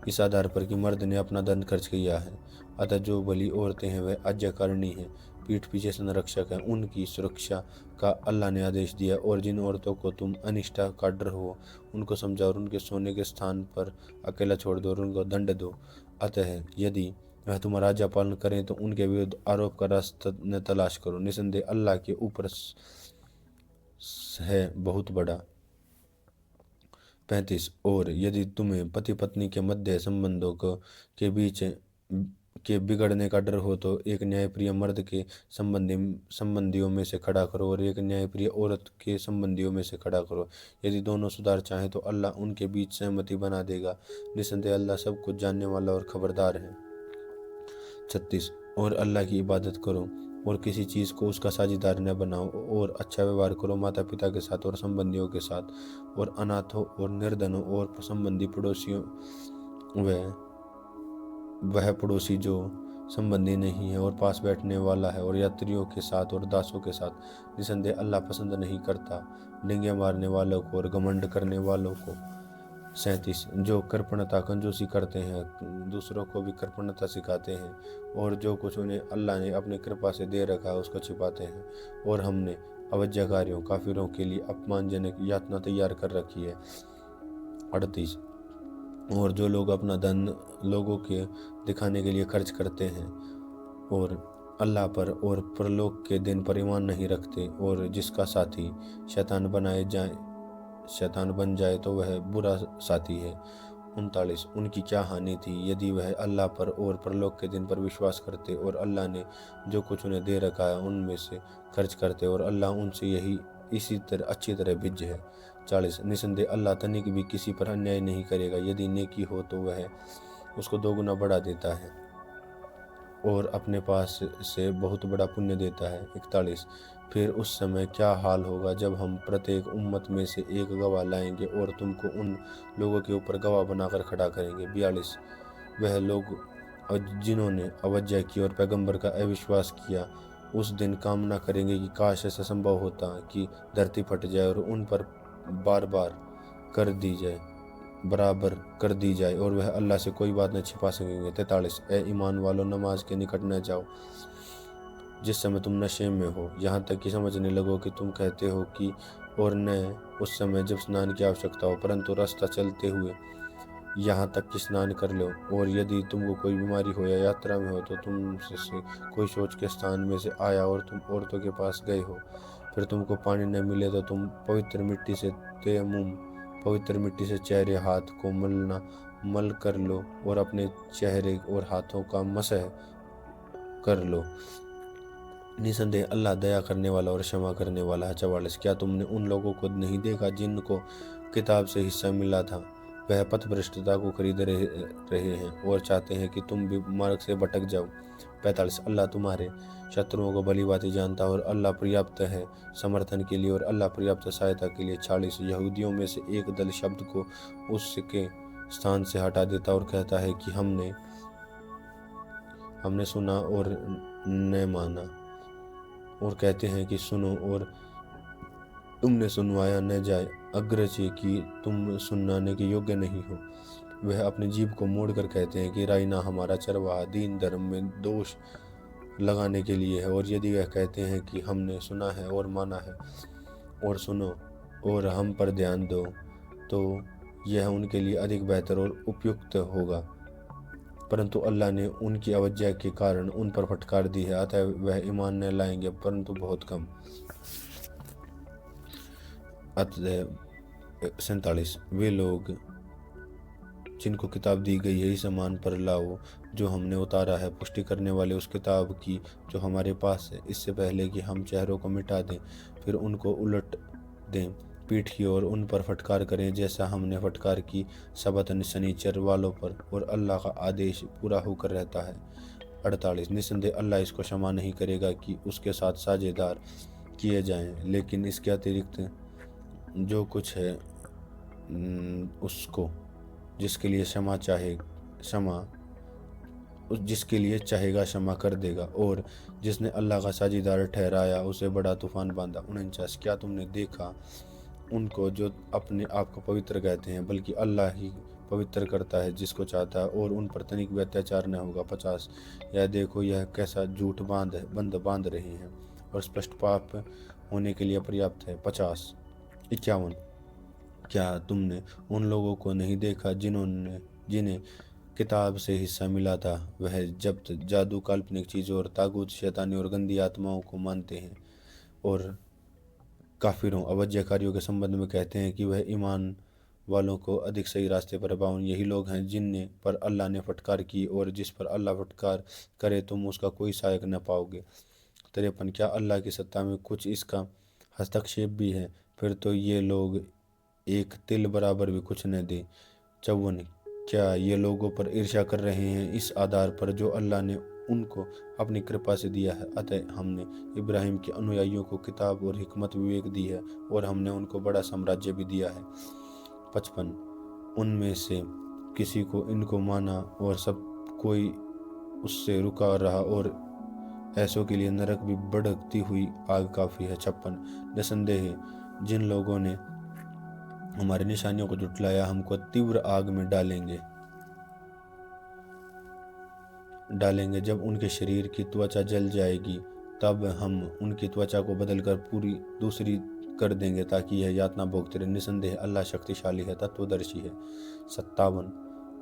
इस आधार पर कि मर्द ने अपना धन खर्च किया है। अतः जो भली औरतें हैं वह आज्ञाकारिणी हैं, पीठ पीछे संरक्षक हैं, उनकी सुरक्षा का अल्लाह ने आदेश दिया। और जिन औरतों को तुम अनिष्टा का डर हो उनको समझाओ, और उनके सोने के स्थान पर अकेला छोड़ दो और उनको दंड दो। अतः यदि वह तुम्हारा आज्ञा पालन करें तो उनके विरुद्ध आरोप का रास्ता न तलाश करो। निसंदेह अल्लाह के ऊपर है बहुत बड़ा। 35 और यदि तुम्हें पति पत्नी के मध्य संबंधों के बीच के बिगड़ने का डर हो तो एक न्यायप्रिय मर्द के संबंधियों में से खड़ा करो, और एक न्यायप्रिय औरत के संबंधियों में से खड़ा करो। यदि दोनों सुधार चाहें तो अल्लाह उनके बीच सहमति बना देगा। निसंदेह अल्लाह सब कुछ जानने वाला और खबरदार है। 36 और अल्लाह की इबादत करो और किसी चीज़ को उसका साझेदार न बनाओ, और अच्छा व्यवहार करो माता पिता के साथ और संबंधियों के साथ, और अनाथों और निर्धनों और संबंधी पड़ोसियों व वह पड़ोसी जो संबंधी नहीं है और पास बैठने वाला है और यात्रियों के साथ और दासों के साथ निसंदेह अल्लाह पसंद नहीं करता डिंगे मारने वालों को और घमंड करने वालों को। 37 जो कृपणता कंजूसी करते हैं, दूसरों को भी कृपणता सिखाते हैं और जो कुछ उन्हें अल्लाह ने अपनी कृपा से दे रखा है उसको छिपाते हैं, और हमने अवज्ञाकारियों काफिरों के लिए अपमानजनक यातना तैयार कर रखी है। 38 और जो लोग अपना धन लोगों के दिखाने के लिए खर्च करते हैं और अल्लाह पर और परलोक के दिन पर ईमान नहीं रखते, और जिसका साथी शैतान बन जाए तो वह बुरा साथी है। 39 उनकी क्या हानि थी यदि वह अल्लाह पर और परलोक के दिन पर विश्वास करते और अल्लाह ने जो कुछ उन्हें दे रखा है उनमें से खर्च करते, और अल्लाह उनसे यही इसी तरह अच्छी तरह भिज है। 40 निसंदेह अल्लाह तनिक भी किसी पर अन्याय नहीं करेगा, यदि नेकी हो तो वह उसको दोगुना बढ़ा देता है और अपने पास से बहुत बड़ा पुण्य देता है। 41 फिर उस समय क्या हाल होगा जब हम प्रत्येक उम्मत में से एक गवाह लाएंगे और तुमको उन लोगों के ऊपर गवाह बनाकर खड़ा करेंगे। 42 वह लोग जिन्होंने अवज्ञा की और पैगंबर का अविश्वास किया उस दिन कामना करेंगे कि काश ऐसा संभव होता कि धरती फट जाए और उन पर बार बार कर दी जाए बराबर कर दी जाए और वह अल्लाह से कोई बात न छिपा सकेंगे। 43 ए ईमान वालों नमाज के निकट न जाओ जिस समय तुम नशे में हो, यहाँ तक कि समझने लगो कि तुम कहते हो कि, और न उस समय जब स्नान की आवश्यकता हो, परंतु रास्ता चलते हुए यहाँ तक कि स्नान कर लो। और यदि तुमको कोई बीमारी हो या यात्रा में हो तो तुमसे से कोई सोच के स्थान में से आया और तुम औरतों के पास गए हो, फिर तुमको पानी न मिले तो तुम पवित्र मिट्टी से चेहरे हाथ को मल कर लो और अपने चेहरे और हाथों का मसह कर लो। निसंदेह अल्लाह दया करने वाला और क्षमा करने वाला है। 44 क्या तुमने उन लोगों को नहीं देखा जिनको किताब से हिस्सा मिला था, वह पथभ्रष्टता को खरीद रहे हैं और चाहते हैं कि तुम भी मार्ग से भटक जाओ। 45 अल्लाह तुम्हारे शत्रुओं को भली भांति जानता है और अल्लाह पर्याप्त है समर्थन के लिए और अल्लाह पर्याप्त सहायता के लिए। 46 यहूदियों में से एक दल शब्द को उसके स्थान से हटा देता और कहता है कि हमने सुना और न माना, और कहते हैं कि सुनो और तुमने सुनवाया न जाए, अग्रचे कि तुम सुनाने के योग्य नहीं हो। वह अपनी जीभ को मोड़कर कहते हैं कि राइना हमारा चरवाहा दीन धर्म में दोष लगाने के लिए है, और यदि वह कहते हैं कि हमने सुना है और माना है और सुनो और हम पर ध्यान दो, तो यह उनके लिए अधिक बेहतर और उपयुक्त होगा। परंतु अल्लाह ने उनकी अवज्ञा के कारण उन पर फटकार दी है, अतः वह ईमान न लाएंगे परंतु बहुत कम। 47 वे लोग जिनको किताब दी गई है इस ईमान पर लाओ जो हमने उतारा है, पुष्टि करने वाले उस किताब की जो हमारे पास है, इससे पहले कि हम चेहरों को मिटा दें फिर उनको उलट दें पीठ की ओर उन पर फटकार करें जैसा हमने फटकार की सबत शनीचर वालों पर, और अल्लाह का आदेश पूरा होकर रहता है। 48 निसंदेह अल्लाह इसको क्षमा नहीं करेगा कि उसके साथ साझेदार किए जाएं, लेकिन इसके अतिरिक्त जो कुछ है उसको जिसके लिए चाहेगा क्षमा कर देगा, और जिसने अल्लाह का साझेदार ठहराया उसे बड़ा तूफान बांधा। 49 क्या तुमने देखा उनको जो अपने आप को पवित्र कहते हैं, बल्कि अल्लाह ही पवित्र करता है जिसको चाहता है और उन पर तनिक भी अत्याचार न होगा। 50 यह देखो यह कैसा झूठ बांध रहे हैं और स्पष्ट पाप होने के लिए पर्याप्त है। 51 क्या तुमने उन लोगों को नहीं देखा जिन्हें किताब से हिस्सा मिला था, वह जब जादू काल्पनिक चीज़ों और तागूत शैतानी और गंदी आत्माओं को मानते हैं और काफिरों अवज्ञाकारियों के संबंध में कहते हैं कि वह ईमान वालों को अधिक सही रास्ते पर पाऊं। यही लोग हैं जिन पर अल्लाह ने फटकार की, और जिस पर अल्लाह फटकार करे तुम उसका कोई सहायक न पाओगे। 53 क्या अल्लाह की सत्ता में कुछ इसका हस्तक्षेप भी है, फिर तो ये लोग एक तिल बराबर भी कुछ न दे। 54 क्या ये लोगों पर ईर्ष्या कर रहे हैं इस आधार पर जो अल्लाह ने उनको अपनी कृपा से दिया है, अतः हमने इब्राहिम के अनुयायियों को किताब और हिकमत विवेक दी है और हमने उनको बड़ा साम्राज्य भी दिया है। 55 उनमें से किसी को इनको माना और सब कोई उससे रुका रहा और ऐसों के लिए नरक भी भड़कती हुई आग काफ़ी है। 56 निसंदेह जिन लोगों ने हमारी निशानियों को जुटलाया हमको तीव्र आग में डालेंगे। जब उनके शरीर की त्वचा जल जाएगी तब हम उनकी त्वचा को बदलकर पूरी दूसरी कर देंगे ताकि यह यातना भोगते रहे। निसंदेह अल्लाह शक्तिशाली है, तत्वदर्शी है। 57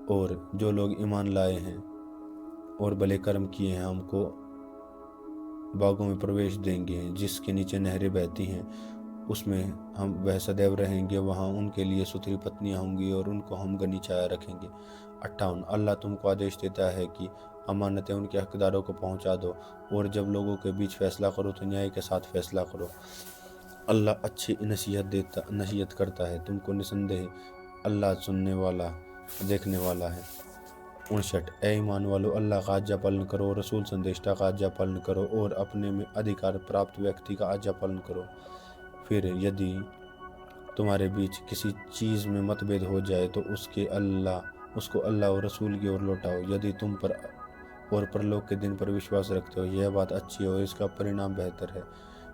और जो लोग ईमान लाए हैं और भले कर्म किए हैं हमको बागों में प्रवेश देंगे जिसके नीचे नहरें बहती हैं, उसमें हम वह सदैव रहेंगे। वहाँ उनके लिए सुथरी पत्नियाँ होंगी और उनको हम घनी छाया रखेंगे। 58 अल्लाह तुमको आदेश देता है कि अमानतें उनके हकदारों को पहुँचा दो और जब लोगों के बीच फैसला करो तो न्याय के साथ फैसला करो। अल्लाह अच्छी नसीहत करता है तुमको। निसंदेह अल्लाह सुनने वाला देखने वाला है। 59 ए ईमान वालो अल्लाह का आज्ञा पालन करो, रसूल संदेष्टा का आज्ञा पालन करो और अपने में अधिकार प्राप्त व्यक्ति का आज्ञा पालन करो। फिर यदि तुम्हारे बीच किसी चीज़ में मतभेद हो जाए तो उसको अल्लाह और रसूल की ओर लौटाओ। यदि तुम पर और परलोक के दिन पर विश्वास रखते हो यह बात अच्छी है और इसका परिणाम बेहतर है।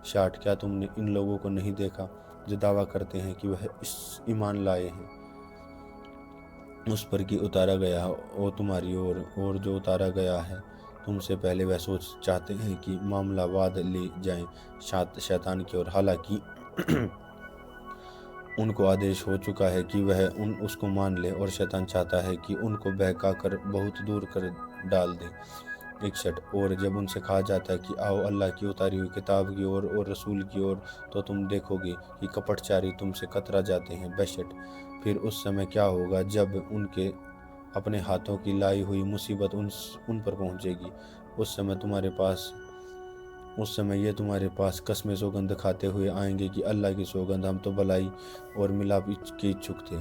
60 क्या तुमने इन लोगों को नहीं देखा जो दावा करते हैं कि वह इस ईमान लाए हैं उस पर कि उतारा गया वो तुम्हारी ओर और जो उतारा गया है तुमसे पहले वह सोच चाहते हैं कि मामला वाद ले जाएं शैतान की ओर, हालांकि उनको आदेश हो चुका है कि वह उसको मान ले और शैतान चाहता है कि उनको बहका कर बहुत दूर कर डाल दे। 61 और जब उनसे कहा जाता है कि आओ अल्लाह की उतारी हुई किताब की ओर और रसूल की ओर तो तुम देखोगे कि कपटचारी तुमसे कतरा जाते हैं। 62 फिर उस समय क्या होगा जब उनके अपने हाथों की लाई हुई मुसीबत उन पर पहुंचेगी। उस समय ये तुम्हारे पास कसमें सौगंध खाते हुए आएंगे कि अल्लाह की सौगंध हम तो भलाई और मिलाप के इच्छुक थे।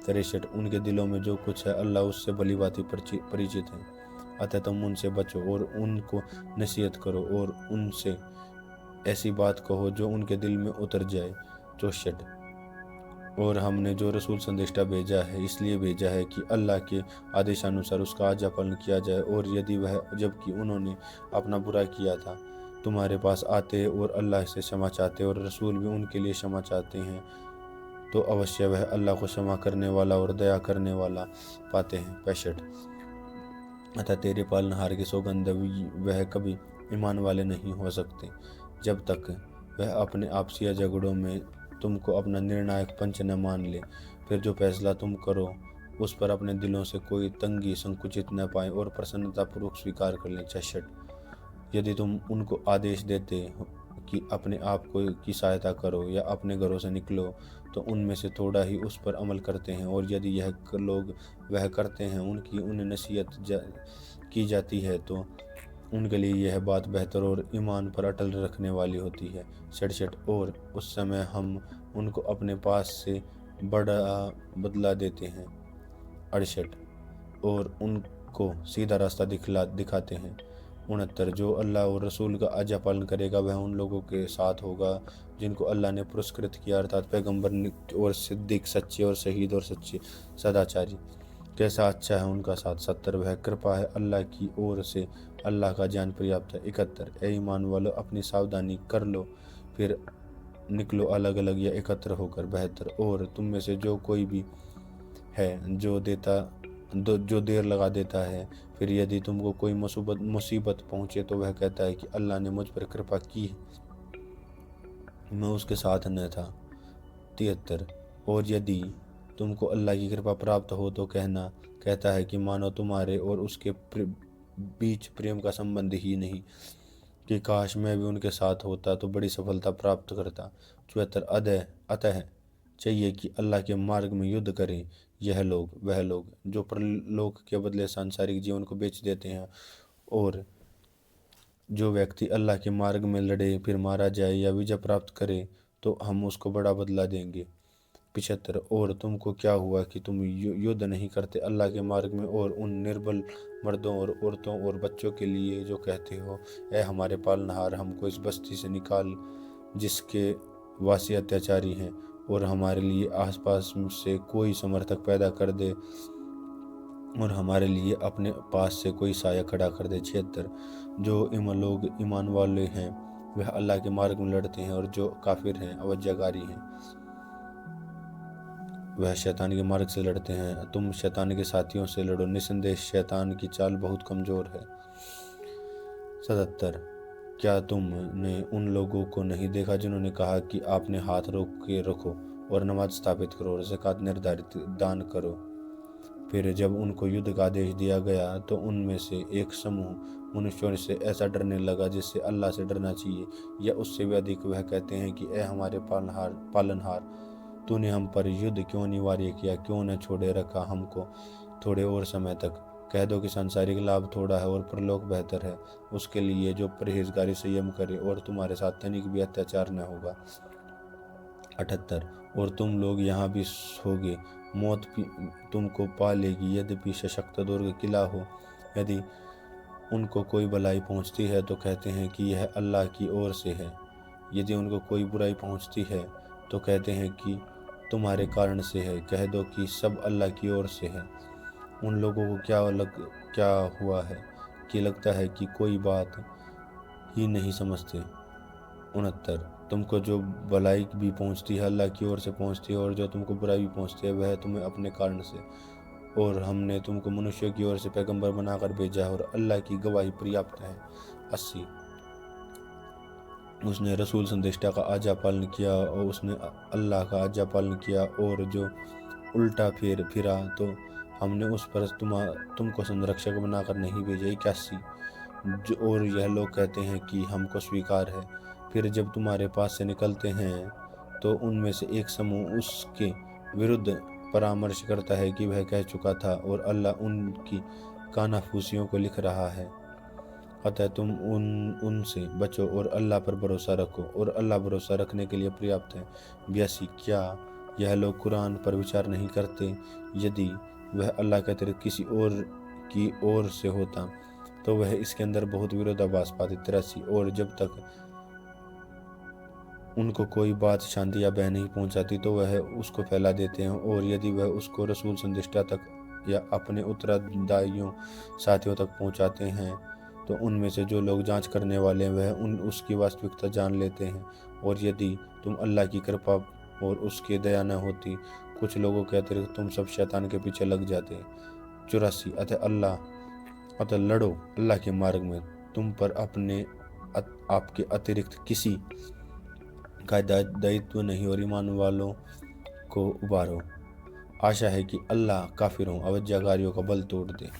63 उनके दिलों में जो कुछ है अल्लाह उससे भली भांति परिचित है, अतः तुम उनसे बचो और उनको नसीहत करो और उनसे ऐसी बात कहो जो उनके दिल में उतर जाए। 64 और हमने जो रसूल संदेष्टा भेजा है इसलिए भेजा है कि अल्लाह के आदेशानुसार उसका आज्ञा पालन किया जाए और यदि वह जबकि उन्होंने अपना बुरा किया था तुम्हारे पास आते और अल्लाह से क्षमा चाहते और रसूल भी उनके लिए क्षमा चाहते हैं तो अवश्य वह अल्लाह को क्षमा करने वाला और दया करने वाला पाते हैं। 65 अतः तेरे पालनहार की सौगंध वह कभी ईमान वाले नहीं हो सकते जब तक वह अपने आपसी झगड़ों में तुमको अपना निर्णायक पंच न मान ले। फिर जो फैसला तुम करो उस पर अपने दिलों से कोई तंगी संकुचित न पाए और प्रसन्नतापूर्वक स्वीकार कर लें। 66 यदि तुम उनको आदेश देते हो कि अपने आप को की सहायता करो या अपने घरों से निकलो तो उनमें से थोड़ा ही उस पर अमल करते हैं और यदि यह लोग वह करते हैं उन्हें नसीहत की जाती है तो उनके लिए यह बात बेहतर और ईमान पर अटल रखने वाली होती है। 67 और उस समय हम उनको अपने पास से बड़ा बदला देते हैं। 68 और उनको सीधा रास्ता दिखाते हैं। 69 जो अल्लाह और रसूल का आज्ञा पालन करेगा वह उन लोगों के साथ होगा जिनको अल्लाह ने पुरस्कृत किया अर्थात पैगंबर और सिद्दीक सच्चे और शहीद और सच्चे सदाचारी। कैसा अच्छा है उनका साथ। 70 वह कृपा है अल्लाह की ओर से, अल्लाह का ज्ञान पर्याप्त है। 71 ए ईमान वालों अपनी सावधानी कर लो फिर निकलो अलग अलग या एकत्र होकर। 72 और तुम में से जो कोई भी है जो देर लगा देता है फिर यदि तुमको कोई मुसीबत पहुँचे तो वह कहता है कि अल्लाह ने मुझ पर कृपा की मैं उसके साथ न था। 73 और यदि तुमको अल्लाह की कृपा प्राप्त हो तो कहता है कि मानो तुम्हारे और उसके बीच प्रेम का संबंध ही नहीं कि काश मैं भी उनके साथ होता तो बड़ी सफलता प्राप्त करता। 74 अतः चाहिए कि अल्लाह के मार्ग में युद्ध करें वह लोग जो परलोक के बदले सांसारिक जीवन को बेच देते हैं और जो व्यक्ति अल्लाह के मार्ग में लड़े फिर मारा जाए या विजय प्राप्त करे तो हम उसको बड़ा बदला देंगे। 75 और तुमको क्या हुआ कि तुम युद्ध नहीं करते अल्लाह के मार्ग में और उन निर्बल मर्दों और औरतों और बच्चों के लिए जो कहते हो ऐ हमारे पालनहार हमको इस बस्ती से निकाल जिसके वासी अत्याचारी हैं और हमारे लिए आसपास से कोई समर्थक पैदा कर दे और हमारे लिए अपने पास से कोई साया खड़ा कर दे। 76 जो ईमान वाले हैं वह अल्लाह के मार्ग में लड़ते हैं, और जो काफिर हैं, अवज्ञाकारी हैं, वह शैतान के मार्ग से लड़ते हैं। तुम शैतान के साथियों से लड़ो, निसंदेह शैतान की चाल बहुत कमजोर है। 77 क्या तुमने उन लोगों को नहीं देखा जिन्होंने कहा कि आपने हाथ रोक के रखो और नमाज स्थापित करो और ज़कात निर्धारित दान करो। फिर जब उनको युद्ध का आदेश दिया गया तो उनमें से एक समूह मनुष्यों से ऐसा डरने लगा जिससे अल्लाह से डरना चाहिए या उससे भी अधिक। वह कहते हैं कि ए हमारे पालनहार, तूने हम पर युद्ध क्यों अनिवार्य किया, क्यों न छोड़े रखा हमको थोड़े और समय तक। कह दो कि सांसारिक लाभ थोड़ा है और परलोक बेहतर है उसके लिए जो परहेजगारी संयम करे, और तुम्हारे साथ तनिक भी अत्याचार न होगा। 78 और तुम लोग यहाँ भी सोगे, मौत तुमको पा लेगी, यद्यपि सशक्त दुर्ग किला हो। यदि उनको कोई भलाई पहुँचती है तो कहते हैं कि यह अल्लाह की ओर से है, यदि उनको कोई बुराई पहुँचती है तो कहते हैं कि तुम्हारे कारण से है। कह दो कि सब अल्लाह की ओर से है। उन लोगों को क्या हुआ है कि लगता है कि कोई बात ही नहीं समझते। 69 तुमको जो भलाई भी पहुँचती है अल्लाह की ओर से पहुँचती है, और जो तुमको बुराई भी पहुँचती है वह तुम्हें अपने कारण से। और हमने तुमको मनुष्यों की ओर से पैगंबर बनाकर भेजा है और अल्लाह की गवाही पर्याप्त है। 80 उसने रसूल संदेष्टा का आज्ञा पालन किया और उसने अल्लाह का आज्ञा पालन किया, और जो उल्टा फिरा तो हमने उस पर तुमको संरक्षक बनाकर नहीं भेजा। 81 और यह लोग कहते हैं कि हमको स्वीकार है। फिर जब तुम्हारे पास से निकलते हैं तो उनमें से एक समूह उसके विरुद्ध परामर्श करता है कि वह कह चुका था और अल्लाह उनकी कानाफूसियों को लिख रहा है। अतः तुम उनसे बचो और अल्लाह पर भरोसा रखो, और अल्लाह भरोसा रखने के लिए पर्याप्त है। 82 क्या यह लोग कुरान पर विचार नहीं करते? यदि वह अल्लाह के अतिरिक्त किसी और की ओर से होता तो वह इसके अंदर बहुत विरोधाभास पाते। 83 और जब तक उनको कोई बात शांति या भय नहीं पहुंचाती तो वह उसको फैला देते हैं, और यदि वह उसको रसूल संदेष्टा तक या अपने उत्तरदायियों साथियों तक पहुंचाते हैं तो उनमें से जो लोग जांच करने वाले हैं वह उसकी वास्तविकता जान लेते हैं। और यदि तुम अल्लाह की कृपा और उसकी दया न होती, कुछ लोगों के अतिरिक्त तुम सब शैतान के पीछे लग जाते। 84 अतः लड़ो अल्लाह के मार्ग में, तुम पर आपके अतिरिक्त किसी का दायित्व नहीं, और ईमान वालों को उबारो। आशा है कि अल्लाह काफिरों अवज्ञाकारियों का बल तोड़ दे।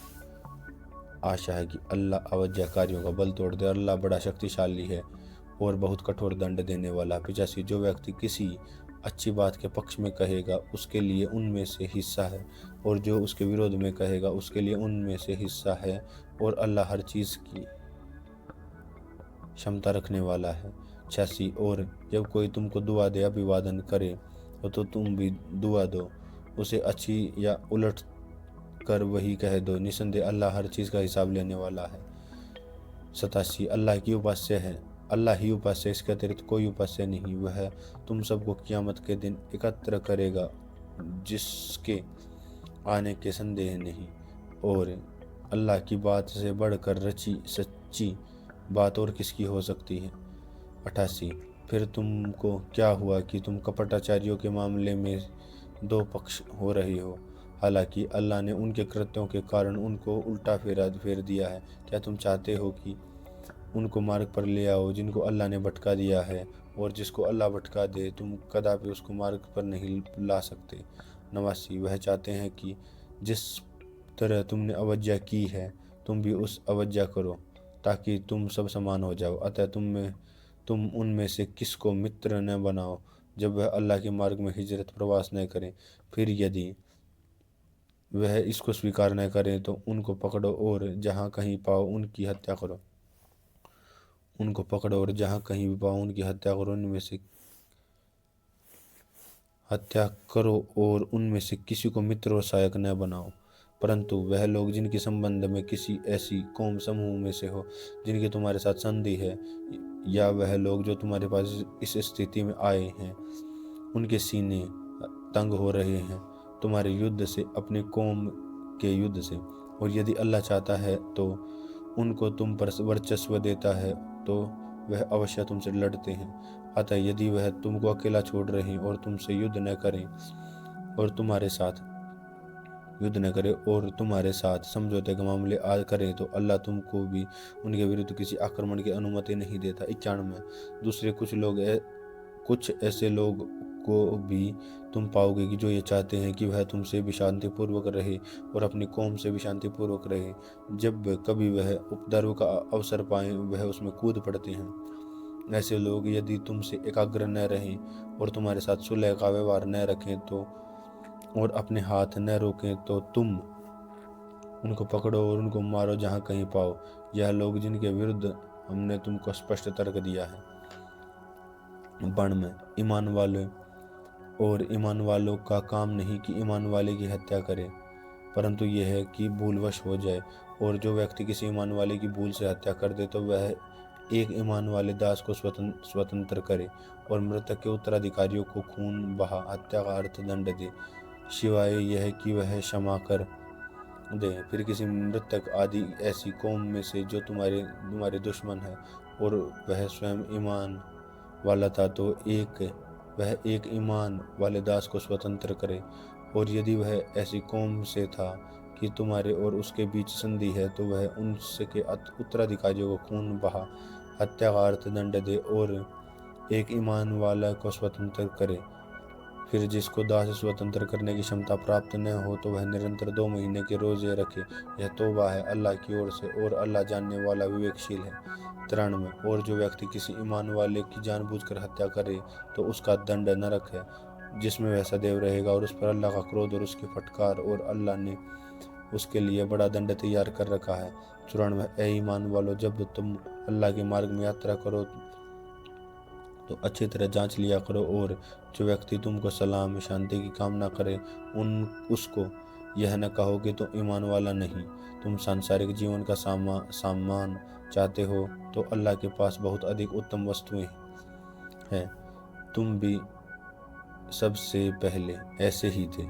अल्लाह बड़ा शक्तिशाली है और बहुत कठोर दंड देने वाला। 85 जो व्यक्ति किसी अच्छी बात के पक्ष में कहेगा उसके लिए उनमें से हिस्सा है, और जो उसके विरोध में कहेगा उसके लिए उनमें से हिस्सा है, और अल्लाह हर चीज़ की क्षमता रखने वाला है। 86 और जब कोई तुमको दुआ दे, अभिवादन करे तो तुम भी दुआ दो, उसे अच्छी या उलट कर वही कह दो, निसंदेह अल्लाह हर चीज़ का हिसाब लेने वाला है। 87 अल्लाह ही उपास्य है, इसके अतिरिक्त कोई उपास्य नहीं। वह तुम सबको क़यामत के दिन एकत्र करेगा जिसके आने के संदेह नहीं, और अल्लाह की बात से बढ़कर रची सच्ची बात और किसकी हो सकती है। 88 फिर तुमको क्या हुआ कि तुम कपटाचारियों के मामले में दो पक्ष हो रही हो, हालांकि अल्लाह ने उनके कृत्यों के कारण उनको उल्टा फेर दिया है। क्या तुम चाहते हो कि उनको मार्ग पर ले आओ जिनको अल्लाह ने भटका दिया है, और जिसको अल्लाह भटका दे तुम कदापि उसको मार्ग पर नहीं ला सकते। 89 वह चाहते हैं कि जिस तरह तुमने अवज्ञा की है तुम भी उस अवज्ञा करो ताकि तुम सब समान हो जाओ। अतः तुम उनमें से किसको मित्र न बनाओ जब वह अल्लाह के मार्ग में हिजरत प्रवास न करें। फिर यदि वह इसको स्वीकार न करें तो उनको पकड़ो और जहाँ कहीं पाओ उनकी हत्या करो। और उनमें से किसी को मित्र और सहायक न बनाओ, परंतु वह लोग जिनके संबंध में किसी ऐसी कौम समूह में से हो जिनकी तुम्हारे साथ संधि है, या वह लोग जो तुम्हारे पास इस स्थिति में आए हैं उनके सीने तंग हो रहे हैं तुम्हारे युद्ध से, अपनी कौम के युद्ध से, और यदि अल्लाह चाहता है तो उनको तुम पर वर्चस्व देता है तो वह अवश्य तुमसे लड़ते हैं। अतः यदि वह तुमको अकेला छोड़ रहे और तुमसे युद्ध न करें और तुम्हारे साथ समझौते के मामले करें तो अल्लाह तुमको भी उनके विरुद्ध किसी आक्रमण की अनुमति नहीं देता। 91। दूसरे कुछ ऐसे लोग को भी तुम पाओगे कि जो ये चाहते हैं कि वह तुमसे भी शांतिपूर्वक रहे और अपनी कौम से भी शांतिपूर्वक रहे। जब कभी वह उपद्रव का अवसर पाएं वह उसमें कूद पड़ते हैं। ऐसे लोग यदि तुमसे एकाग्र न रहें और तुम्हारे साथ सुलह का व्यवहार न रखें तो और अपने हाथ न रोकें तो तुम उनको पकड़ो और उनको मारो जहाँ कहीं पाओ। यह लोग जिनके विरुद्ध हमने तुमको स्पष्ट तर्क दिया है। बण में ईमान वालों का काम नहीं कि ईमान वाले की हत्या करे, परंतु यह है कि भूलवश हो जाए, और जो व्यक्ति किसी ईमान वाले की भूल से हत्या कर दे तो वह एक ईमान वाले दास को स्वतंत्र करे और मृतक के उत्तराधिकारियों को खून बहा हत्या का अर्थदंड दे, सिवाय यह कि वह क्षमा कर दे। फिर किसी मृतक आदि ऐसी कौम में से जो तुम्हारे दुश्मन है और वह स्वयं ईमान वाला था तो वह एक ईमान वाले दास को स्वतंत्र करे, और यदि वह ऐसी कौम से था कि तुम्हारे और उसके बीच संधि है तो वह उनके उत्तराधिकारियों को खून बहा हत्या का अर्थदंड दे और एक ईमान वाला को स्वतंत्र करे। फिर जिसको दास स्वतंत्र करने की क्षमता प्राप्त न हो तो वह निरंतर 2 महीने के रोजे रखे। यह तौबा है अल्लाह की ओर से, और अल्लाह जानने वाला विवेकशील है। 93। और जो व्यक्ति किसी ईमान वाले की जानबूझकर हत्या करे तो उसका दंड नरक है, जिसमें वह सदैव रहेगा, और उस पर अल्लाह का क्रोध और उसकी फटकार, और अल्लाह ने उसके लिए बड़ा दंड तैयार कर रखा है। 94। ए ईमान वालो, जब तुम अल्लाह के मार्ग में यात्रा करो तो अच्छी तरह जांच लिया करो, और जो व्यक्ति तुमको सलाम शांति की कामना करे उसको यह न कहो कि तुम ईमान वाला नहीं। तुम सांसारिक जीवन का सामान चाहते हो तो अल्लाह के पास बहुत अधिक उत्तम वस्तुएं हैं। तुम भी सबसे पहले ऐसे ही थे,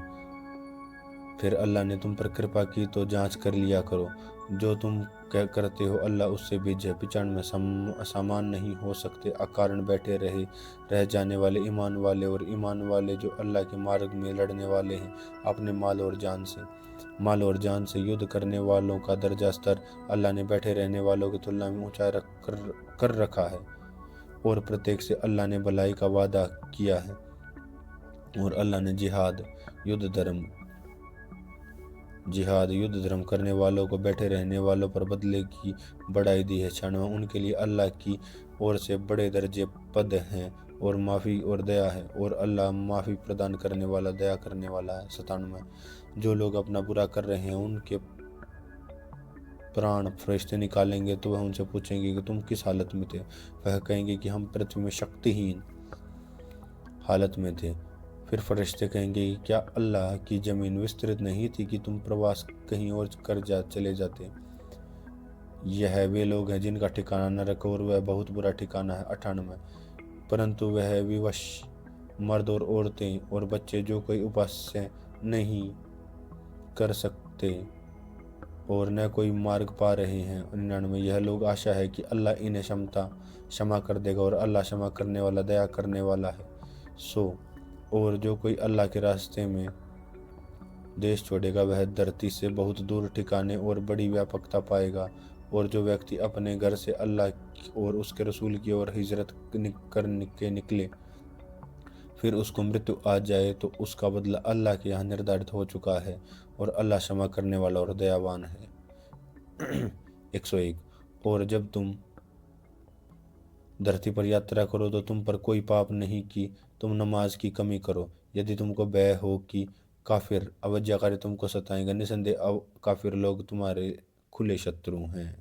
फिर अल्लाह ने तुम पर कृपा की तो जांच कर लिया करो। जो तुम करते हो अल्लाह उससे बीज है। 95। समान नहीं हो सकते अकारण बैठे रह जाने वाले ईमान वाले और ईमान वाले जो अल्लाह के मार्ग में लड़ने वाले हैं अपने माल और जान से युद्ध करने वालों का दर्जा स्तर अल्लाह ने बैठे रहने वालों की तुलना में ऊंचा कर रखा है, और प्रत्येक से अल्लाह ने भलाई का वादा किया है, और अल्लाह ने जिहाद युद्ध धर्म करने वालों को बैठे रहने वालों पर बदले की बढ़ाई दी है। 96। उनके लिए अल्लाह की ओर से बड़े दर्जे पद हैं और माफ़ी और दया है, और अल्लाह माफ़ी प्रदान करने वाला दया करने वाला है। 97। जो लोग अपना बुरा कर रहे हैं उनके प्राण फरिश्ते निकालेंगे तो वह उनसे पूछेंगे कि तुम किस हालत में थे। वह कहेंगे कि हम पृथ्वी में शक्तिहीन हालत में थे। फिर फरिश्ते कहेंगे कि क्या अल्लाह की ज़मीन विस्तृत नहीं थी कि तुम प्रवास कहीं और चले जाते। यह वे लोग हैं जिनका ठिकाना नरक और वह बहुत बुरा ठिकाना है। 98। परंतु वह विवश मर्द और औरतें और बच्चे जो कोई उपास्य नहीं कर सकते और न कोई मार्ग पा रहे हैं। 99। यह लोग आशा है कि अल्लाह इन्हें क्षमा कर देगा, और अल्लाह क्षमा करने वाला दया करने वाला है। और जो कोई अल्लाह के रास्ते में देश छोड़ेगा वह धरती से बहुत दूर ठिकाने और बड़ी व्यापकता पाएगा, और जो व्यक्ति अपने घर से अल्लाह और उसके रसूल की ओर हिजरत करके निकले फिर उसको मृत्यु आ जाए तो उसका बदला अल्लाह के यहाँ निर्धारित हो चुका है, और अल्लाह क्षमा करने वाला और दयावान है। 101। और जब तुम धरती पर यात्रा करो तो तुम पर कोई पाप नहीं कि तुम नमाज की कमी करो। यदि तुमको भय हो कि काफिर अवज्ञाकारी तुमको सताएंगे, निसंदेह काफिर लोग तुम्हारे खुले शत्रु हैं।